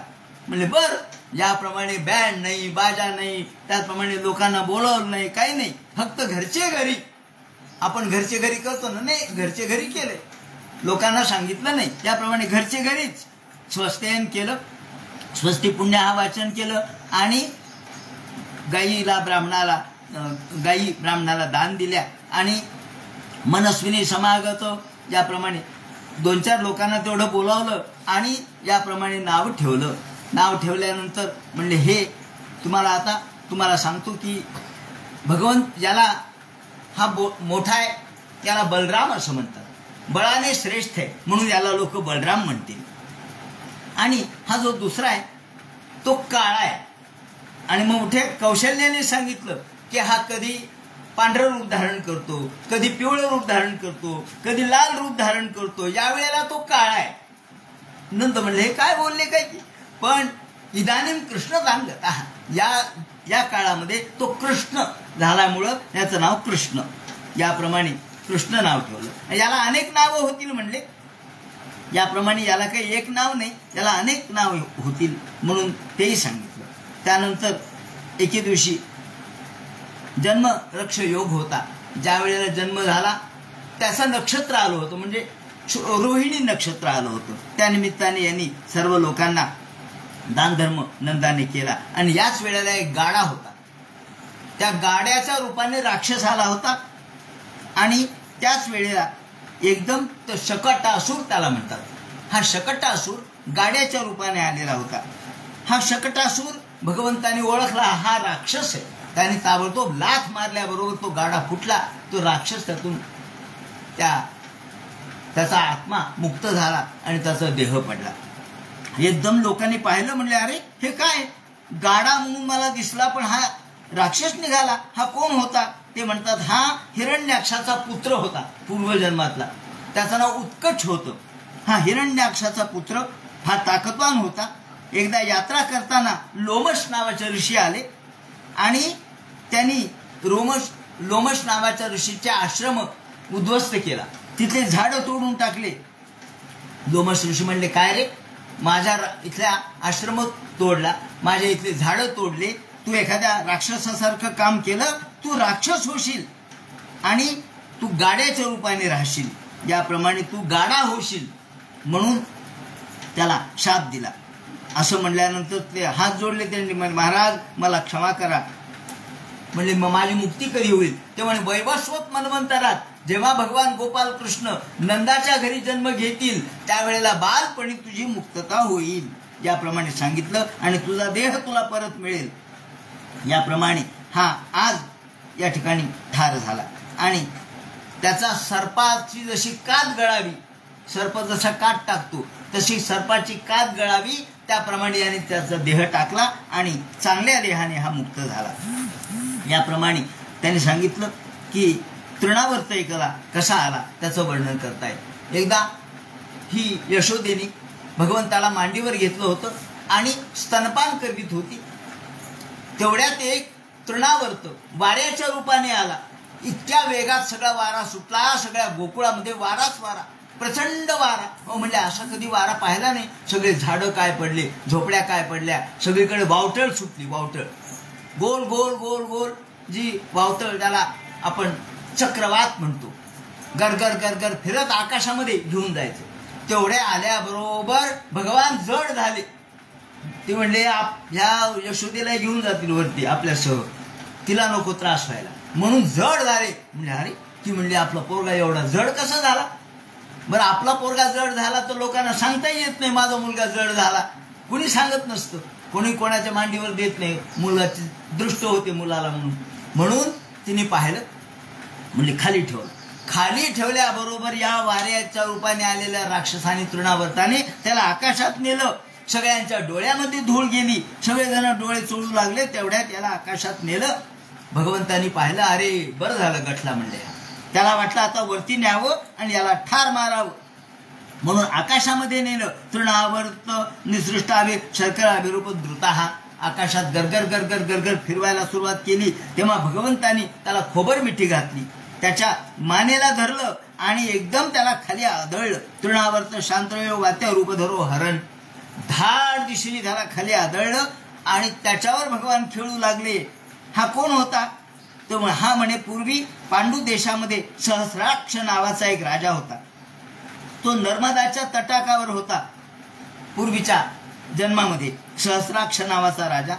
म्हणजे बर याप्रमाणे बँड नाही, बाजा नाही, त्याचप्रमाणे लोकांना बोलावलं नाही, काही नाही, फक्त घरचे घरी. आपण घरचे घरी करतो ना, नाही घरचे घरी केले, लोकांना सांगितलं नाही. त्याप्रमाणे घरचे घरीच स्वस्त्ययन केलं, स्वस्ती पुण्य हा वाचन केलं. आणि गाई ब्राह्मणाला दान दिल्या. आणि मनस्विनी समागत याप्रमाणे 2-4 लोकांना तेवढं बोलावलं आणि याप्रमाणे नाव ठेवलं. नाव ठेवल्यानंतर म्हणले हे तुम्हाला सांगतो की भगवंत याला हा मोठा आहे, याला बलराम असं म्हणतात, बळाने श्रेष्ठ आहे म्हणून याला लोक बलराम म्हणतील. आणि हा जो दुसरा आहे तो काळा आहे. आणि मग मोठ्या कौशल्याने सांगितलं की हा कधी पांढरं रूप धारण करतो, कधी पिवळं रूप धारण करतो, कधी लाल रूप धारण करतो, यावेळेला तो काळा आहे. नंतर म्हणले हे काय बोलले काय की, पण इदानीम कृष्ण सांगत या काळामध्ये तो कृष्ण झाल्यामुळं याचं नाव कृष्ण, याप्रमाणे कृष्ण नाव ठेवलं. याला अनेक नावं होतील म्हणले, याप्रमाणे याला काही एक नाव नाही, याला अनेक नाव होतील म्हणून तेही सांगितलं. त्यानंतर एके दिवशी जन्म रक्ष योग होता. ज्या वेळेला जन्म झाला त्याचं नक्षत्र आलं होतं, म्हणजे रोहिणी नक्षत्र आलं होतं. त्यानिमित्ताने यांनी सर्व लोकांना दानधर्म नंदाने केला. आणि याच वेळेला एक गाडा होता, त्या गाड्याच्या रूपाने राक्षस आला होता आणि त्याच वेळेला एकदम तो शकटासूर त्याला म्हणतात. हा शकटासूर गाड्याच्या रूपाने आलेला होता. हा शकटासूर भगवंताने ओळखला, हा राक्षस आहे. त्याने ताबडतोब लाथ मारल्याबरोबर तो गाडा फुटला. तो राक्षस त्यातून त्याचा आत्मा मुक्त झाला आणि त्याचा देह पडला. एकदम लोकांनी पाहिलं, म्हणले अरे हे काय, गाडा म्हणून मला दिसला पण हा राक्षस निघाला, हा कोण होता? ते म्हणतात हा हिरण्याक्षाचा पुत्र होता पूर्वजन्मातला. त्याचं नाव उत्कच होतं. हा हिरण्याक्षाचा पुत्र हा ताकदवान होता. एकदा यात्रा करताना लोमश नावाचे ऋषी आले आणि त्यांनी लोमश नावाच्या ऋषीचे आश्रम उद्ध्वस्त केला. तिथले झाडं तोडून टाकले. लोमश ऋषी म्हणले काय रे, माझ्या इथल्या आश्रम तोडला, माझ्या इथले झाडं तोडले, तू एखाद्या राक्षसासारखं काम केलं, तू राक्षस होशील आणि तू गाड्याच्या रूपाने राहशील, याप्रमाणे तू गाडा होशील, म्हणून त्याला शाप दिला. असं म्हणल्यानंतर ते हात जोडले त्यांनी, महाराज मला क्षमा करा. म्हणजे मग माझी मुक्ती कधी होईल? ते म्हणे वैवस्वत मन्वंतरात जेव्हा भगवान गोपाल कृष्ण नंदाच्या घरी जन्म घेतील त्यावेळेला बालपणी तुझी मुक्तता होईल, याप्रमाणे सांगितलं आणि तुझा देह तुला परत मिळेल. याप्रमाणे हा आज या ठिकाणी ठार झाला आणि त्याचा सर्पाची जशी कात गळावी, सर्प जसा कात टाकतो तशी सर्पाची कात गळावी, त्याप्रमाणे याने त्याचा देह टाकला आणि चांगल्या देहाने हा मुक्त झाला. याप्रमाणे त्यांनी सांगितलं की तृणावर्त ऐकला कसा आला त्याचं वर्णन करताय. एकदा ही यशोदेनी भगवंताला मांडीवर घेतलं होतं आणि स्तनपान करीत होती. तेवढ्यात एक तृणावर्त वाऱ्याच्या रूपाने आला. इतक्या वेगात सगळा वारा सुटला, सगळ्या गोकुळामध्ये वाराच वारा, प्रचंड वारा. म्हणजे असा कधी वारा पाहिला नाही. सगळे झाडं काय पडले, झोपड्या काय पडल्या, सगळीकडे वावटळ सुटली. वावटळ गोल गोल गोल गोल जी वावटळ, त्याला आपण चक्रवात म्हणतो, गरगर गरगर फिरत आकाशामध्ये घेऊन जायचं. तेवढ्या आल्याबरोबर भगवान जड झाले. ते म्हणले ह्या यशोदेला घेऊन जातील वरती आपल्यासह, तिला नको त्रास व्हायला, म्हणून जड झाले. म्हणजे अरे, ती म्हणली आपला पोरगा एवढा जड कसा झाला? बरं, आपला पोरगा जड झाला तर लोकांना सांगताही येत नाही माझा मुलगा जड झाला, कुणी सांगत नसतं, कोणी कोणाच्या मांडीवर देत नाही, मुलाची दृष्ट होते मुलाला म्हणून तिने पाहिलं, म्हणजे खाली ठेवलं. खाली ठेवल्याबरोबर या वाऱ्याच्या रूपाने आलेल्या राक्षसाने तृणावर्ताने त्याला आकाशात नेलं. सगळ्यांच्या डोळ्यामध्ये धूळ गेली, सगळेजण डोळे चोळू लागले. तेवढ्यात याला आकाशात नेलं. भगवंतानी पाहिलं, अरे बरं झालं गठला म्हणले. त्याला वाटलं आता वरती न्यावं आणि याला ठार मारावं, म्हणून आकाशामध्ये नेलं. तृणावर्त निसृष्टावे शर्कराभिरूप द्रुता, आकाशात गरगर गरगर गरगर फिरवायला सुरुवात केली. तेव्हा भगवंतानी त्याला खोबर मिठी घातली, त्याच्या मानेला धरलं आणि एकदम त्याला खाली आदळलं. तृणावर्त शांतयो वात्या रूपधरो हरण, धाड दिशेने त्याला खाली आदळलं आणि त्याच्यावर भगवान खेळू लागले. हा कोण होता? तो हा म्हणे पूर्वी पांडू देशामध्ये सहस्राक्ष नावाचा एक राजा होता. तो नर्मदाच्या तटाकावर होता. पूर्वीच्या जन्मामध्ये सहस्राक्ष नावाचा राजा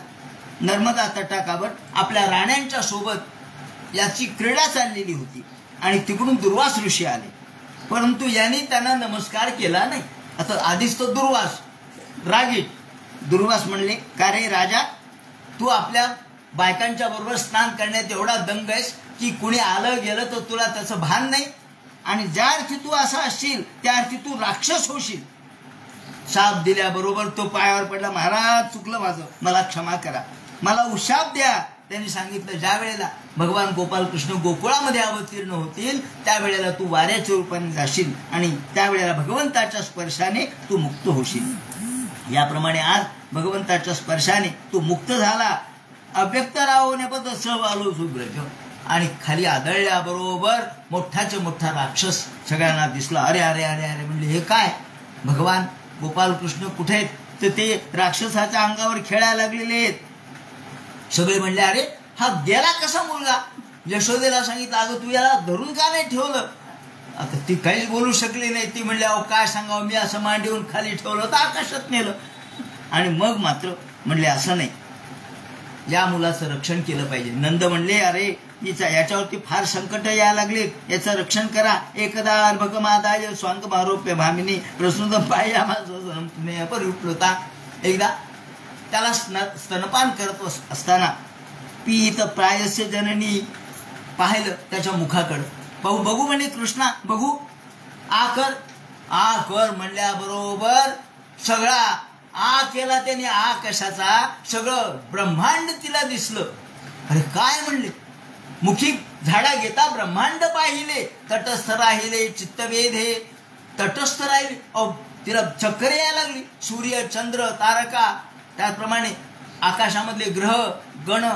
नर्मदा तटाकावर आपल्या राण्यांच्या सोबत याची क्रीडा चाललेली होती आणि तिकडून दुर्वास ऋषी आले. परंतु यांनी त्यांना नमस्कार केला नाही. आता आधीच तो दुर्वास रागीट. दुर्वास म्हणले, का रे राजा, तू आपल्या बायकांच्या बरोबर स्नान करण्यात एवढा दंग आहेस की कुणी आलं गेलं तर तुला त्याचं भान नाही, आणि ज्या अर्थी तू असा असशील त्या अर्थी तू राक्षस होशील. शाप दिल्याबरोबर तो पायावर पडला, महाराज चुकलं माझं, मला क्षमा करा, मला उशाप द्या. त्यांनी सांगितलं, ज्या वेळेला भगवान गोपाल कृष्ण गोकुळामध्ये अवतीर्ण होतील त्यावेळेला तू वाऱ्याच्या रूपाने जाशील आणि त्यावेळेला भगवंताच्या स्पर्शाने तू मुक्त होशील. याप्रमाणे आज भगवंताच्या स्पर्शाने तू मुक्त झाला. अव्यक्त राहोने पद सब आलो सुब्रज, आणि खाली आदळल्याबरोबर मोठाचे मोठा राक्षस सगळ्यांना दिसला. अरे अरे अरे अरे म्हणले, हे काय, भगवान गोपाल कृष्ण कुठे आहेत? तर ते राक्षसाच्या अंगावर खेळायला लागलेले आहेत. सगळे म्हणले, अरे हा गेला कसा मुलगा? यशोदेला सांगितलं, अगं तू याला धरून का नाही ठेवलं? आता ती काहीच बोलू शकली नाही. ती म्हणली, अहो काय सांगावं, मी असं मांडीवून खाली ठेवलं तर आकाशात नेलं. आणि मग मात्र म्हणले, असं नाही, या मुलाचं रक्षण केलं पाहिजे. नंद म्हणले, अरे याच्यावरती फार संकट यायला लागले, याचं रक्षण करा. एकदा अर्भकमादाय स्वांग मारोप्य भामिनी प्रसून पाया परिप्लुता. एकदा त्याला स्तनपान करत असताना पीत प्रायस्य जननी पाहिलं त्याच्या मुखाकडं. बघू म्हणे कृष्णा, बघू, आ कर म्हणल्याबरोबर सगळा आ केला त्याने. आ कशाचा? सगळं ब्रह्मांड तिला दिसलं. अरे काय म्हणले? मुखी झाडा घेता ब्रह्मांड पाहिले, तटस्थ राहिले चित्तवेधे. तटस्थ राहिले, तिला चक्कर यायला लागली. सूर्य, चंद्र, तारका, त्याचप्रमाणे आकाशामधले ग्रह, गण,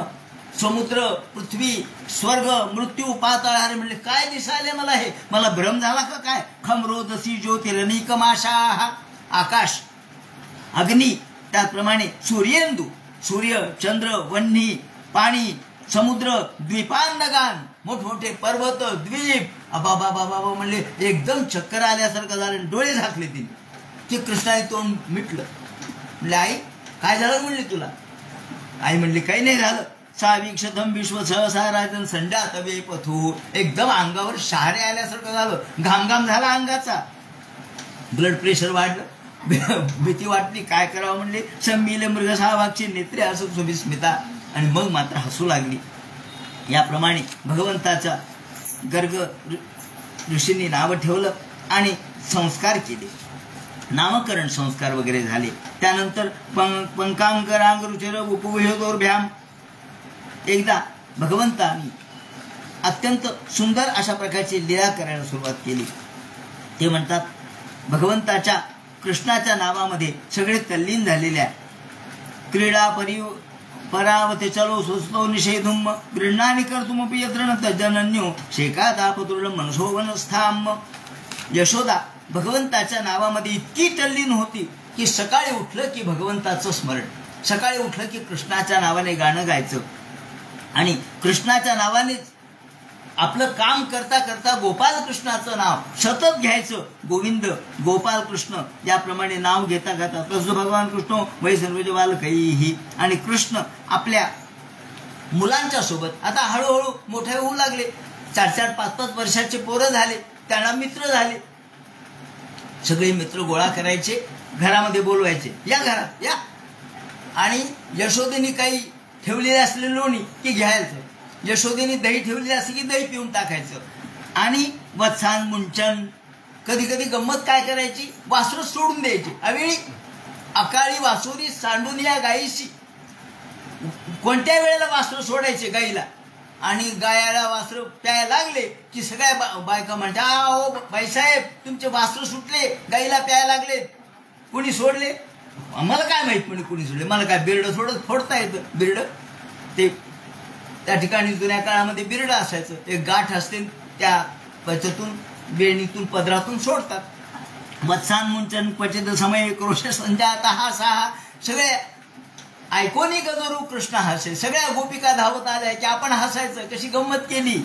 समुद्र, पृथ्वी, स्वर्ग, मृत्यू, पाताळ. अरे म्हणले काय दिसायले मला? हे मला भ्रम झाला का काय? खमरोदसी ज्योतिरनिकमाशा. आकाश, अग्नी, त्याचप्रमाणे सूर्येंदू, सूर्य, चंद्र, वन्ही, पाणी, समुद्र, द्वीपांडगान, मोठमोठे पर्वत, द्वीप. बाबा म्हणले एकदम चक्कर आल्यासारखं झालं. डोळे झाकले तिने. ते कृष्णाने तोंड मिटलं. म्हणले आई काय झालं म्हणले तुला? आई म्हणली काही नाही झालं. सावीक्षतम विश्व सहसा राजन संडात वे पथू. एकदम अंगावर शहारे आल्यासारखं झालं. घामघाम झाला अंगाचा. ब्लड प्रेशर वाढलं. भीती वाटली. काय करावं म्हणले. संमिले मृग सावाक्षी नेत्रे असं सुविस्मिता. आणि मग मात्र हसू लागली. याप्रमाणे भगवंताचा गर्ग ऋषींनी नाव ठेवलं आणि संस्कार केले. नामकरण संस्कार वगैरे झाले. त्यानंतर पंकांकरांग रुचिर उपविहदोर्भ्याम. एकदा भगवंतांनी अत्यंत सुंदर अशा प्रकारची लीला करायला सुरुवात केली. ते म्हणतात भगवंताच्या कृष्णाच्या नावामध्ये सगळे तल्लीन झालेल्या क्रीडा परावते चलो सुस्तो निषेधुम गृह्णानि कर्तुमपि यत्र जनन्यो शेकादापतुर्लम मनसोवनस्थाम. यशोदा भगवंताच्या नावामध्ये इतकी तल्लीन होती की सकाळी उठलं की भगवंताचं स्मरण, सकाळी उठलं की कृष्णाच्या नावाने गाणं गायचं आणि कृष्णाच्या नावानेच आपलं काम करता करता गोपाल कृष्णाचं नाव सतत घ्यायचं. गोविंद, गोपाल कृष्ण याप्रमाणे नाव घेता घेता तसं भगवान कृष्ण वै सर्वज बालकैही. आणि कृष्ण आपल्या मुलांच्या सोबत आता हळूहळू मोठे होऊ लागले. 4-4, 5-5 वर्षाचे पोरं झाले. त्यांना मित्र झाले. सगळे मित्र गोळा करायचे, घरामध्ये बोलवायचे, या घरात या. आणि यशोदेने काही ठेवलेले असले लोणी की घ्यायचं. यशोदेने दही ठेवलेली असली की दही पिऊन टाकायचं. आणि वत्सान मुंचन. कधी कधी गंमत काय करायची, वासरं सोडून द्यायची. अवेळी अकाळी वासुरी सांडून या गायीशी. कोणत्या वेळेला वासरं सोडायचे गाईला आणि गायाला वासरं प्यायला लागले की सगळ्या बायका म्हणतात ओ बाईसाहेब तुमचे वासरं सुटले, गाईला प्यायला लागले. कोणी सोडले? आम्हाला काय माहित म्हणे कोणी सोडले. मला काय बिरडं फोडता येतं? बिरडं ते त्या ठिकाणी जुन्या काळामध्ये बिरडं असायचं. एक गाठ असते, त्या पचतून बेणीतून पदरातून सोडतात. वत्सान मुंचन क्वचित समय क्रोश संजाता हा सहा. सगळे ऐकोनी गजरू कृष्ण हसे. सगळ्या गोपिका धावत आल्या की आपण हसायचं. कशी गंमत केली.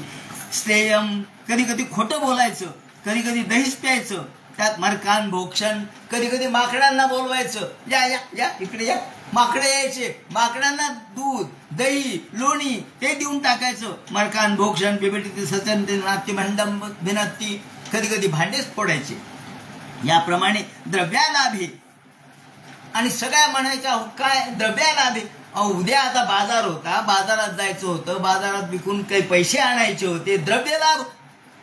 स्तेयम. कधी कधी खोटं बोलायचं, कधी कधी दहीच प्यायचं. त्यात मरकान भोक्षण. कधी कधी माकडांना बोलवायचं, या या या इकडे या. माकडे यायचे, माकडांना दूध, दही, लोणी ते देऊन टाकायचं. मरकान भोक्षण बिबटी सचन नाट्य भांडम भिनत्ती. कधी कधी भांडेच फोडायचे. याप्रमाणे द्रव्यालाभे. आणि सगळ्या म्हणायच्या काय द्रव्यालाभे. उद्या आता बाजार होता, बाजारात जायचं होतं, बाजारात विकून काही पैसे आणायचे होते, द्रव्य लाभ.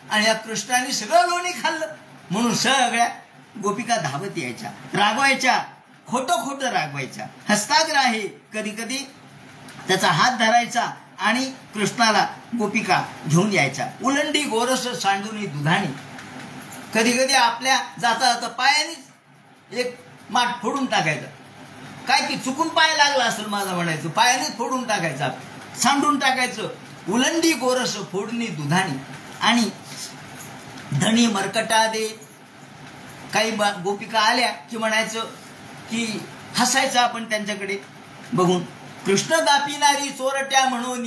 आणि या कृष्णाने सगळं लोणी खाल्लं म्हणून सगळ्या गोपिका धावत यायच्या, रागवायच्या, खोटं खोटं रागवायच्या. हस्ताग्राहे. कधी कधी त्याचा हात धरायचा आणि कृष्णाला गोपिका घेऊन यायच्या. उलंडी गोरस सांडून दुधाणी. कधी कधी आपल्या जाता जाता पायानेच एक माठ फोडून टाकायचा. काय की चुकून पाय लागला असेल माझा म्हणायचं, पायानेच फोडून टाकायचा, सांडून टाकायचं. उलंडी गोरस फोडणी दुधाणी. आणि धनी मरकटा दे. काही गोपिका आल्या की म्हणायचं की हसायचं आपण त्यांच्याकडे बघून. कृष्ण दापिनारी चोरट्या म्हणून.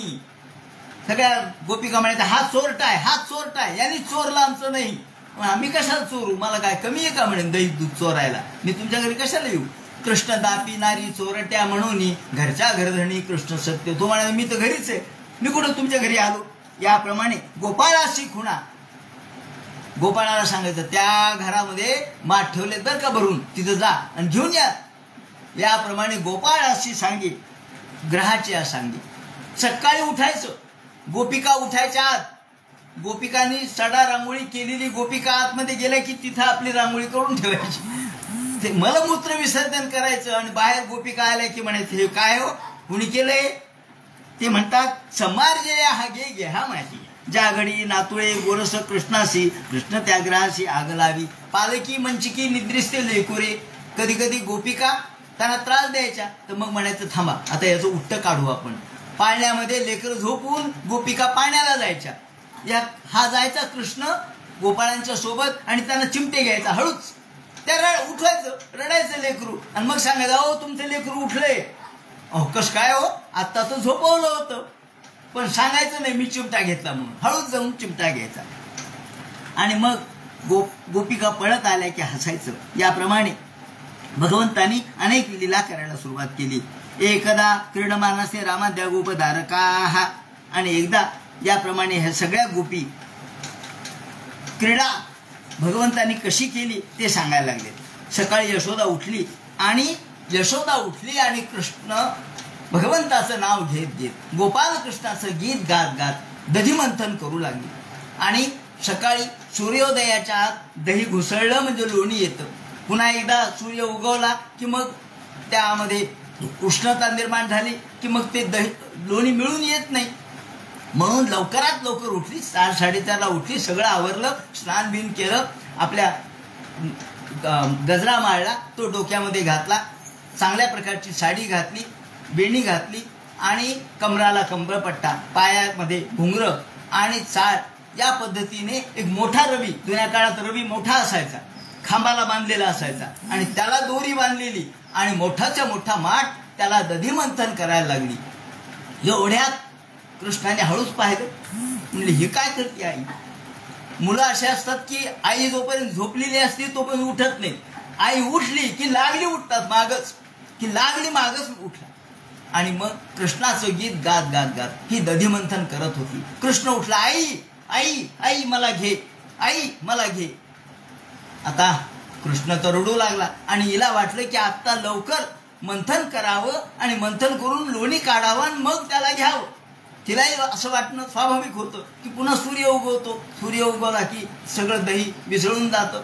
सगळ्या गोपिका म्हणायचं हा चोरटाय, हा चोरटाय, यांनी चोरला आमचं नाही. आम्ही कशाला चोरू, मला काय कमी आहे का म्हणेन दही दूध चोरायला, मी तुमच्या घरी कशाला येऊ. कृष्ण दापिनारी चोरट्या म्हणून घरच्या घरधणी कृष्ण सत्य. तो म्हणाला मी तर घरीच आहे, मी कुठं तुमच्या घरी आलो. याप्रमाणे गोपाळाशी खुणा, गोपाळाला सांगायचं त्या घरामध्ये माठ ठेवले तर का भरून, तिथं जा आणि घेऊन या. याप्रमाणे गोपाळाशी सांगे ग्रहाची सांगे. सकाळी उठायचं, गोपिका उठायच्या आत, गोपिकांनी सडा रांगोळी केलेली गोपिका आतमध्ये गेल्या की तिथं आपली रांगोळी करून ठेवायची. ते मलमूत्र विसर्जन करायचं आणि बाहेर गोपिका आल्या की म्हणायचं हे काय हो, कुणी केलंय? ते म्हणतात समार्जय हा गे हा माझी, ज्या घडी नातुळे गोरस कृष्णाशी, कृष्ण त्या ग्रहाशी आग लावी, पालकी मंचिकी निद्रिस्ते लेकुरे. कधी कधी गोपिका त्यांना त्रास द्यायच्या, तर मग म्हणायचं थांबा आता याचं उट्ट काढू आपण. पाळण्यामध्ये लेकर झोपून गोपिका पाळण्याला जायच्या. या हा जायचा कृष्ण गोपाळांच्या सोबत आणि त्यांना चिमटे घ्यायचा हळूच. त्या उठवायचं, रडायचं लेकरू आणि मग सांगायचं अहो तुमचं लेकरू उठलंय. अहो कस काय हो, आता तर झोपवलं होतं. पण सांगायचं नाही मी चिमटा घेतला म्हणून, हळूच जाऊन चिमटा घ्यायचा. आणि मग गोपिका पळत आल्या की हसायचं. याप्रमाणे भगवंतांनी अनेक लीला करायला सुरुवात केली. एकदा क्रीडमानसे रामाद्या गोपधारका, आणि एकदा याप्रमाणे ह्या सगळ्या गोपी क्रीडा भगवंतांनी कशी केली ते सांगायला लागले. सकाळी यशोदा उठली आणि कृष्ण भगवंताचं नाव घेत घेत गोपाल कृष्णाचं गीत गात गात दधिमंथन करू लागली. आणि सकाळी सूर्योदयाच्या आत दही घुसळलं म्हणजे लोणी येतं. पुन्हा एकदा सूर्य उगवला की मग त्यामध्ये उष्णता निर्माण झाली की मग ते दही लोणी मिळून येत नाही. म्हणून लवकरात लवकर उठली, 4:30ला उठली, सगळं आवरलं, स्नान बिन केलं, आपल्या गजरा माळला, तो डोक्यामध्ये घातला, चांगल्या प्रकारची साडी घातली, बेणी घातली आणि कमराला कंबरपट्टा, पायामध्ये घुंगरं आणि चाळ. या पद्धतीने एक मोठा रवी, जुन्या काळात रवी मोठा असायचा, खांबाला बांधलेला असायचा आणि त्याला दोरी बांधलेली आणि मोठाच्या मोठा माठ, त्याला दधिमंथन करायला लागली. एवढ्यात कृष्णाने हळूच पाहिलं, म्हणजे हे काय करते आई. मुलं असे असतात की आई जोपर्यंत झोपलेली असते तोपर्यंत उठत नाही, आई उठली की लागली उठतात मागच, की लागली मागच उठला. आणि मग कृष्णाचं गीत गात गात गात ही दधिमंथन करत होती. कृष्ण उठला, आई आई आई मला घे, आई मला घे. आता कृष्ण तर रडू लागला आणि हिला वाटलं की आता लवकर मंथन करावं आणि मंथन करून लोणी काढावं आणि मग त्याला घ्यावं. तिलाही असं वाटणं स्वाभाविक होतं की पुन्हा सूर्य उगवतो, सूर्य उगवला की सगळं दही मिसळून जातं,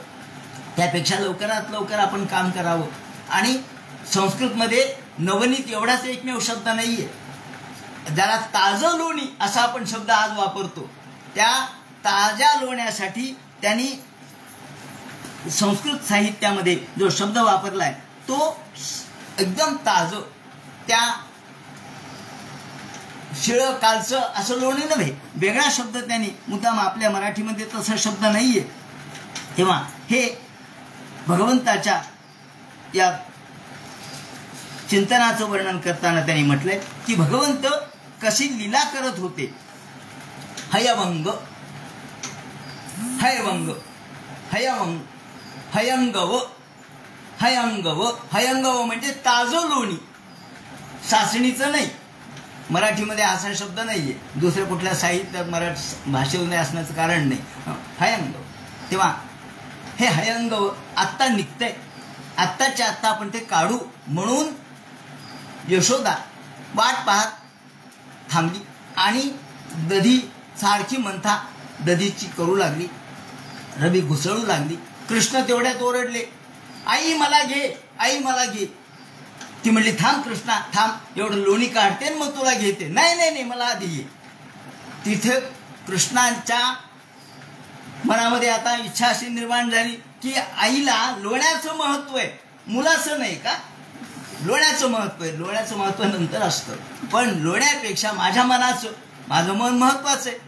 त्यापेक्षा लवकरात लवकर आपण काम करावं. आणि संस्कृतमध्ये नवनीत एवढाच एकमेव शब्द नाहीये, ज्याला ताजं लोणी असा आपण शब्द आज वापरतो. त्या ताज्या लोण्यासाठी त्यांनी संस्कृत साहित्यामध्ये जो शब्द वापरलाय तो एकदम ताजं, त्या शिळ कालचं असं लोणी नव्हे, वेगळा शब्द त्यांनी मुद्दाम, आपल्या मराठीमध्ये तसा शब्द नाहीये. तेव्हा हे भगवंताच्या या चिंतनाचं वर्णन करताना त्यांनी म्हटलंय की भगवंत कशी लीला करत होते. हयवंग हयवंग हयवंग हयंगव हयंगव हयंगव म्हणजे ताजं लोणी, सासणीचं नाही. मराठीमध्ये असा शब्द नाहीये, दुसऱ्या कुठल्या साहित्यात मराठी भाषेमध्ये असण्याचं कारण नाही. हयंगव. तेव्हा हे हयंगव आत्ता निघतंय, आत्ताच्या आत्ता आपण ते काढू म्हणून यशोदा वाट पाहत थांबली आणि दधी सारखी मंथा दधीची करू लागली, रवी घुसळू लागली. कृष्ण तेवढ्यात ओरडले, आई मला घे, आई मला घे. ती म्हणली थांब कृष्णा थांब, एवढं लोणी काढते मग तुला घेते. नाही नाही नाही, मला आधी घे. तिथे कृष्णाच्या मनामध्ये आता इच्छा अशी निर्माण झाली की आईला लोण्याचं महत्व आहे, मुलाचं नाही का. लोण्याचं महत्व आहे, लोण्याचं महत्व नंतर असतं, पण लोण्यापेक्षा माझ्या मनाचं, माझं मन महत्वाचं आहे.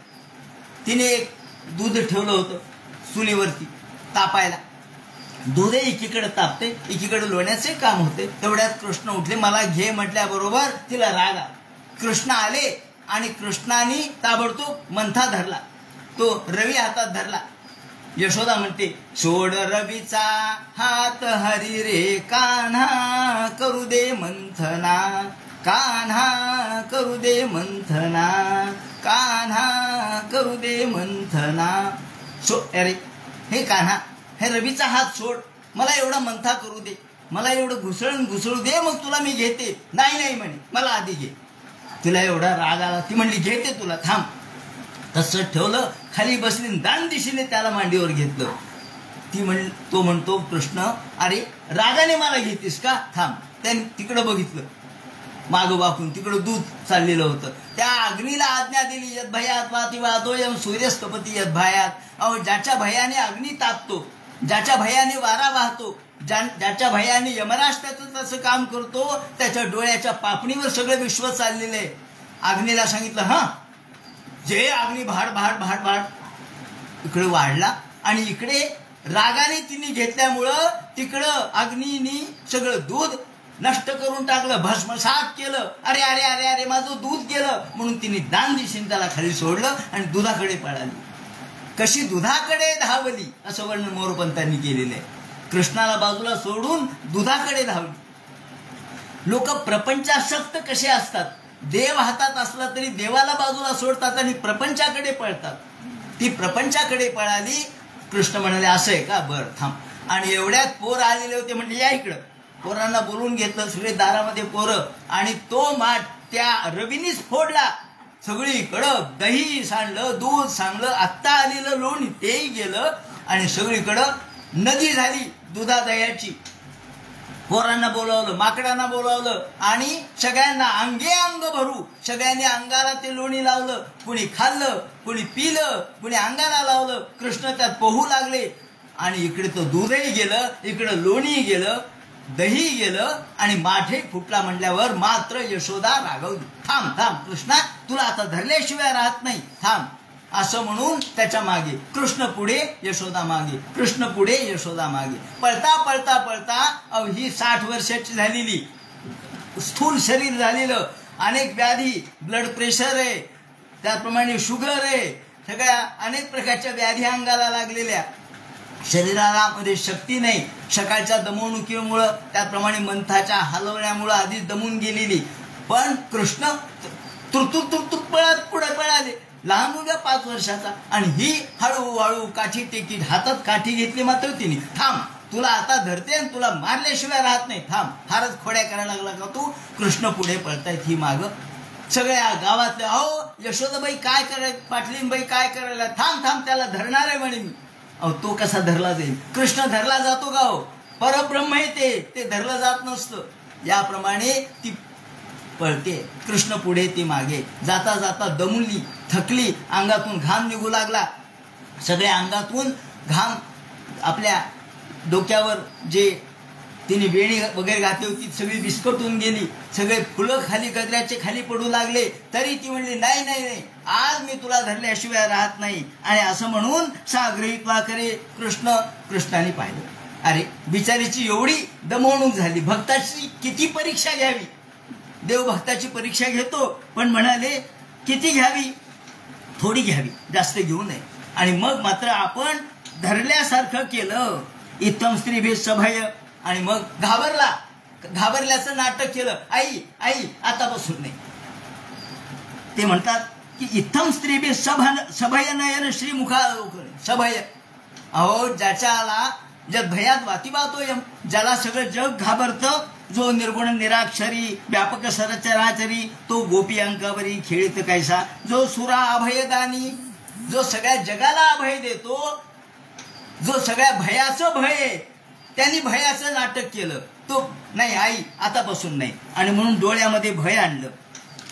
तिने एक दूध ठेवलं होतं चुलीवरती तापायला, दूध एकीकडे तापते, एकीकडे लोण्याचे काम होते. तेवढ्यात कृष्ण उठले, मला घे म्हटल्याबरोबर तिला राग आला. कृष्ण आले आणि कृष्णाने ताबडतोब मंथा धरला, तो रवी हातात धरला. यशोदा म्हणते, सोड रवीचा हात हरी रे कान्हा, करू दे मंथना, कान्हा करू दे मंथना, कान्हा करू दे मंथना. अरे हे कान्हा, हे रवीचा हात सोड, मला एवढा मंथा करू दे, मला एवढं घुसळू दे, मग तुला मी घेते. नाही म्हणे, मला आधी घे. तिला एवढा राग आला, ती म्हणली घेते तुला, थांब. तसं ठेवलं, खाली बसली, दान दिशेने त्याला मांडीवर घेतलं. तो म्हणतो कृष्ण, अरे रागाने मला घेतेस का, थांब. त्याने तिकडं बघितलं, मागं वाकून, तिकडं दूध चाललेलं होतं. त्या अग्नीला आज्ञा दिली, यद्भयात वातिवादोयम सूर्यस्तपती यद्भयात. अहो, ज्याच्या भयाने अग्नी तापतो, ज्याच्या भयाने वारा वाहतो, ज्याच्या भयाने यमराज त्याचं तसं काम करतो, त्याच्या डोळ्याच्या पापणीवर सगळं विश्व चाललेलं आहे. अग्नीला सांगितलं, हा जे अग्नी भाड इकडे वाढला, आणि इकडे रागाने तिने घेतल्यामुळं तिकडं अग्नीनी सगळं दूध नष्ट करून टाकलं, भस्मसात केलं. अरे अरे अरे अरे माझं दूध गेलं. म्हणून तिने दान दिशेने त्याला खाली सोडलं आणि दुधाकडे पळाली. कशी दुधाकडे धावली असं वर्णन मोरपंतांनी केलेलं आहे. कृष्णाला बाजूला सोडून दुधाकडे धावली. लोक प्रपंचासक्त कसे असतात, देव हातात असला तरी देवाला बाजूला सोडतात आणि प्रपंचाकडे पळतात. ती प्रपंचाकडे पळाली. कृष्ण म्हणाले, असं आहे का, बरं थांब. आणि एवढ्यात पोर आलेले होते, म्हणजे या इकडं. पोरांना बोलून घेतलं, सगळे दारामध्ये पोरं, आणि तो माठ त्या रवीनीच फोडला. सगळीकडं दही सांडलं, दूध सांडलं, आत्ता आलेलं लोणी तेही गेलं, आणि सगळीकडं नदी झाली दुधा दह्याची. पोरांना बोलावलं, माकडांना बोलावलं, आणि सगळ्यांना अंगे अंग भरू, सगळ्यांनी अंगाला ते लोणी लावलं. कुणी खाल्लं, कुणी पिलं, कुणी अंगाला लावलं. कृष्ण त्यात पोहू लागले, आणि इकडे तो दूधही गेलं, इकडं लोणी गेलं, दही गेलं, आणि माठे फुटला. म्हणल्यावर मात्र यशोदा रागवली, थांब कृष्णा, तुला आता धरल्याशिवाय राहत नाही, थांब. असं म्हणून त्याच्या मागे कृष्ण पुढे, यशोदा मागे, कृष्ण पुढे, यशोदा मागे. पळता ही 60 वर्षाची झालेली, स्थूल शरीर झालेलं, अनेक व्याधी, ब्लड प्रेशर आहे, त्याप्रमाणे शुगर आहे, सगळ्या अनेक प्रकारच्या व्याधी अंगाला लागलेल्या, शरीराला मध्ये शक्ती नाही, सकाळच्या दमवणुकीमुळं, त्याप्रमाणे मंथाच्या हलवण्यामुळं आधीच दमून गेलेली. पण कृष्ण तुरतुर पळत पुढे पळाले. लहान मुलगा 5 वर्षाचा, आणि ही हळूहळू काठी टेकीत, हातात काठी घेतली मात्र तिने. थांब, तुला आता धरते आणि तुला मारल्याशिवाय राहत नाही, थांब. फारच खोड्या करायला लागला का तू. कृष्ण पुढे पळतायत, ही मागं. सगळ्या गावातले, अहो यशोदाबाई काय करायला, पाटलीनबाई काय करायला, थांब त्याला धरणार आहे म्हणे मी. अहो, तो कसा धरला जाईल, कृष्ण धरला जातो का हो, परब्रह्म आहे ते धरलं जात नसतं. याप्रमाणे ती पळते, कृष्ण पुढे ती मागे. जाता दमुली, थकली, अंगातून घाम निघू लागला. सगळ्या अंगातून घाम, आपल्या डोक्यावर जे तिने वेणी वगैरे घातली होती सगळी विस्कटून गेली. सगळे फुलं खाली गजऱ्याचे खाली पडू लागले. तरी ती म्हणली, नाही, आज मी तुला धरल्याशिवाय राहत नाही. आणि असं म्हणून सागरित्वा करे कृष्णाने पाहिलं. अरे बिचारीची एवढी दमवणूक झाली, भक्ताची किती परीक्षा घ्यावी. देव भक्ताची परीक्षा घेतो, पण म्हणाले किती घ्यावी, थोडी घ्यावी, जास्त घेऊ नये. आणि मग मात्र आपण धरल्यासारखं केलं. इत्थम स्त्रीभेद सभय, आणि मग घाबरल्याचं नाटक केलं. आई आता बसून नाही. ते म्हणतात की इत्थम स्त्रीभेद सभय नयन श्रीमुखा सभय. अहो, ज्याच्याला भयात वातिवातोयम, ज्याला सगळं जग घाबरतं, जो निर्गुण निराक्षरी व्यापक सरचराचरी, तो गोपी अंकावरी खेळीत कैसा, जो सुरा अभयदानी, जो सगळ्या जगाला अभय देतो, जो सगळ्या भयाचं भय, त्यांनी भयाचं नाटक केलं. तो नाही, आई आता बसून नाही. आणि म्हणून डोळ्यामध्ये भय आणलं,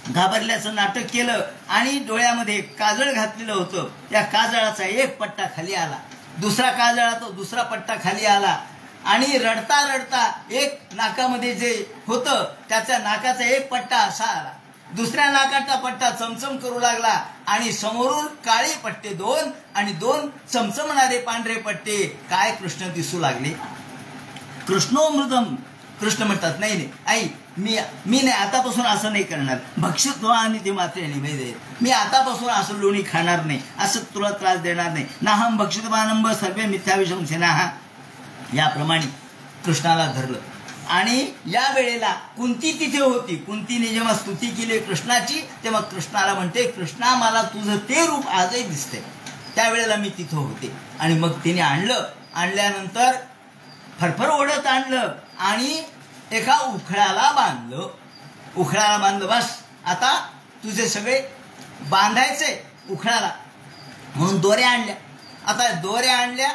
घाबरल्याचं नाटक केलं, आणि डोळ्यामध्ये काजळ घातलेलं होतं. त्या काजळाचा एक पट्टा खाली आला, दुसरा काजळाचा दुसरा पट्टा खाली आला, आणि रडता एक नाकामध्ये जे होतं त्याच्या नाकाचा एक पट्टा असा आला, दुसऱ्या नाकाचा पट्टा चमचम करू लागला, आणि समोरून काळे पट्टे 2 आणि 2 चमचमणारे पांढरे पट्टे. काय कृष्ण दिसू लागले. कृष्णोमृतम. कृष्ण म्हणतात, नाही आई, मी नाही, आतापासून असं नाही करणार. भक्षित्व आणि ते मात्रे निवेदे, मी आतापासून असं लोणी खाणार नाही, असं तुला त्रास देणार नाही. नाहम भक्षितवानंब सर्वे मिथ्याविषंसेना. याप्रमाणे कृष्णाला धरलं. आणि या वेळेला कुंती तिथे होती. कुंतीने जेव्हा स्तुती केली कृष्णाची तेव्हा कृष्णाला म्हणते, कृष्णा मला तुझं ते रूप आजही दिसते. त्यावेळेला मी तिथं होते. आणि मग तिने आणल्यानंतर फरफर ओढत आणलं आणि एका उखळाला बांधलं. बस आता तुझे सगळे बांधायचे उखळाला म्हणून दोऱ्या आणल्या. आता दोऱ्या आणल्या,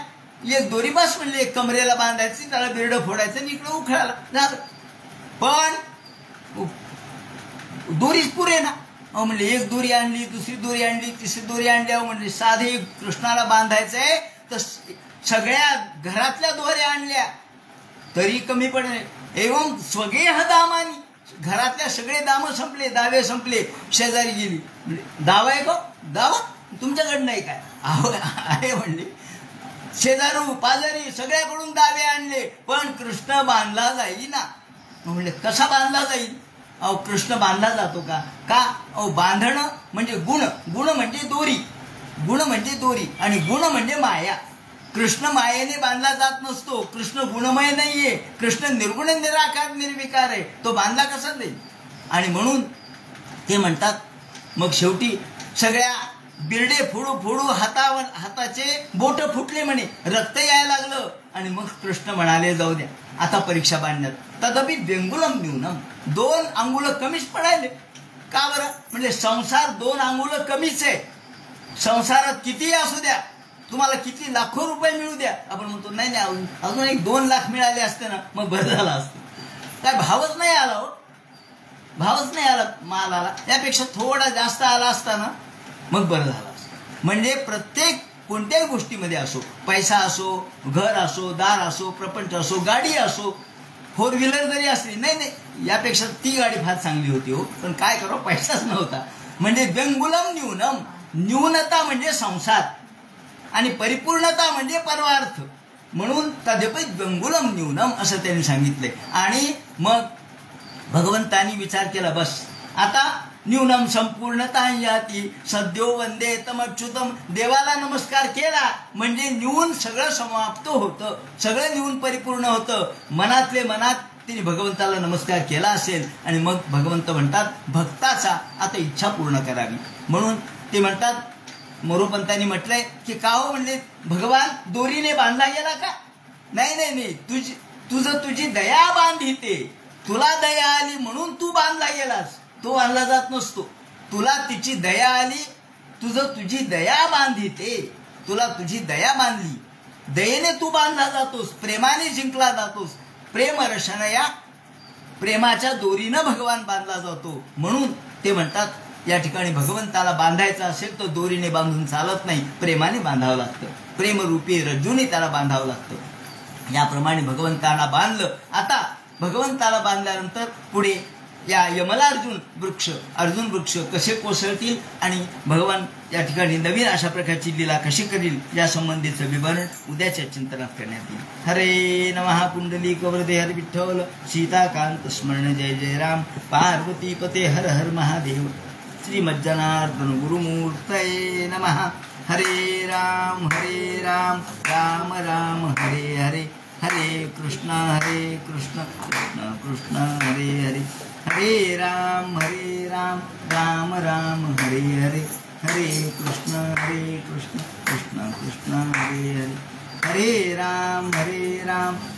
एक दोरी बस म्हणले, एक कमरेला बांधायची, त्याला बिरडं फोडायचं आणि इकडं उखळाला झालं. पण दोरीच पुरे ना. म्हणले एक दोरी आणली, दुसरी दोरी आणली, तिसरी दोरी आणली. म्हणले साधे कृष्णाला बांधायचंय तर सगळ्या घरातल्या दोऱ्या आणल्या तरी कमी पडले. एवं स्वगेह दामानी, घरातल्या सगळे दाम संपले, दावे संपले. शेजारी गेली, दावा आहे का? दावा तुमच्याकडं नाही काय? आहे म्हणले. शेजारू पाजारी सगळ्याकडून दावे आणले, पण कृष्ण बांधला जाईल ना. म्हणले कसा बांधला जाईल? अहो कृष्ण बांधला जातो का? अहो बांधणं म्हणजे गुण म्हणजे दोरी, आणि गुण म्हणजे माया. कृष्ण मायेने बांधला जात नसतो. कृष्ण गुणमय नाहीये. कृष्ण निर्गुण निराकार निर्विकार आहे. तो बांधला कसा जाईल? आणि म्हणून ते म्हणतात मग शेवटी सगळ्या बिरडे फोडू हाताचे बोट फुटले म्हणे, रक्त यायला लागलं. आणि मग कृष्ण म्हणाले जाऊ द्या आता परीक्षा बांधण्यात. तदपि व्यंगुलम न्यूनम, 2 अंगुल कमीच पडायले. का बरं? म्हणजे संसार 2 अंगुल कमीच आहे. संसारात कितीही असू द्या, तुम्हाला किती लाखो रुपये मिळू द्या, आपण म्हणतो नाही अजून एक 2 लाख मिळाले असते ना मग बरं झालं असतं. काय भावच नाही आला हो, भावच नाही आला मालाला. त्यापेक्षा थोडा जास्त आला असता ना मग बरं झालं असतं. म्हणजे प्रत्येक कोणत्याही गोष्टीमध्ये असो, पैसा असो, घर असो, दार असो, प्रपंच असो, गाडी असो, 4 व्हीलर जरी असली, नाही यापेक्षा ती गाडी फार चांगली होती हो, पण काय करावं पैसाच नव्हता. म्हणजे व्यंगुलम न्यूनम, न्यूनता म्हणजे संसार आणि परिपूर्णता म्हणजे परमार्थ. म्हणून तदपि व्यंगुलम न्यूनम असं त्यांनी सांगितलंय. आणि मग भगवंतानी विचार केला, बस आता न्यूनम संपूर्णता याती सद्यो वंदे तमच्युतम. देवाला नमस्कार केला म्हणजे न्यून सगळं समाप्त होतं, सगळं न्यून परिपूर्ण होतं. मनातले मनात तिने भगवंताला नमस्कार केला असेल आणि मग भगवंत म्हणतात भक्ताचा आता इच्छा पूर्ण करावी. म्हणून ते म्हणतात, मोरोपंतांनी म्हटलंय की का हो म्हणले भगवान दोरीने बांधला गेला का? नाही, तुझी दया बांधिते. तुला दया आली म्हणून तू बांधला गेलास, तो बांधला जात नसतो. तुला तिची दया आली, तुझी दया बांधिते. तुला तुझी दया बांधली, दयेने तू बांधला जातोस, प्रेमाने जिंकला जातोस. प्रेम रशनया, प्रेमाच्या दोरीनं भगवान बांधला जातो. म्हणून ते म्हणतात या ठिकाणी भगवंताला बांधायचं असेल तर दोरीने बांधून चालत नाही, प्रेमाने बांधावं लागतं. प्रेमरूपी रज्जूने त्याला बांधावं लागतं. याप्रमाणे भगवंताला बांधलं. आता भगवंताला बांधल्यानंतर पुढे या अर्जुन वृक्ष कसे कोसळतील आणि भगवान या ठिकाणी नवीन अशा प्रकारची लीला कशी करील या संबंधीचं विवरण उद्याच्या चिंतनात करण्यात येईल. हरे नमः. पुंडलिक वरदे हर विठ्ठल, सीताकांत स्मरण जय जय राम, पार्वती पते हर हर महादेव, श्रीमज्जनार्दन गुरुमूर्तये नमः. हरे राम राम राम हरे हरे, हरे कृष्ण कृष्ण कृष्ण हरे हरे, हरे राम राम राम हरे हरे, हरे कृष्ण कृष्ण कृष्ण हरे हरे, हरे राम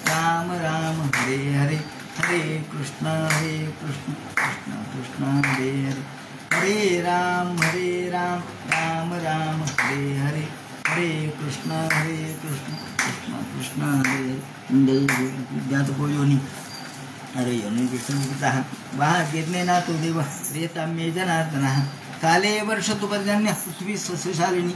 राम राम हरे हरे, हरे कृष्ण कृष्ण कृष्ण हरे हरे, हरे राम राम राम हरे हरे, हरे कृष्ण कृष्ण कृष्ण हरे हरे. ज्ञात योनी अरे योनी कृष्ण वाह गिरणे ना तो देव रेता मे जनार्दना, काले वर्ष तु पर्जन्य पृथ्वी सस्यशालिनी.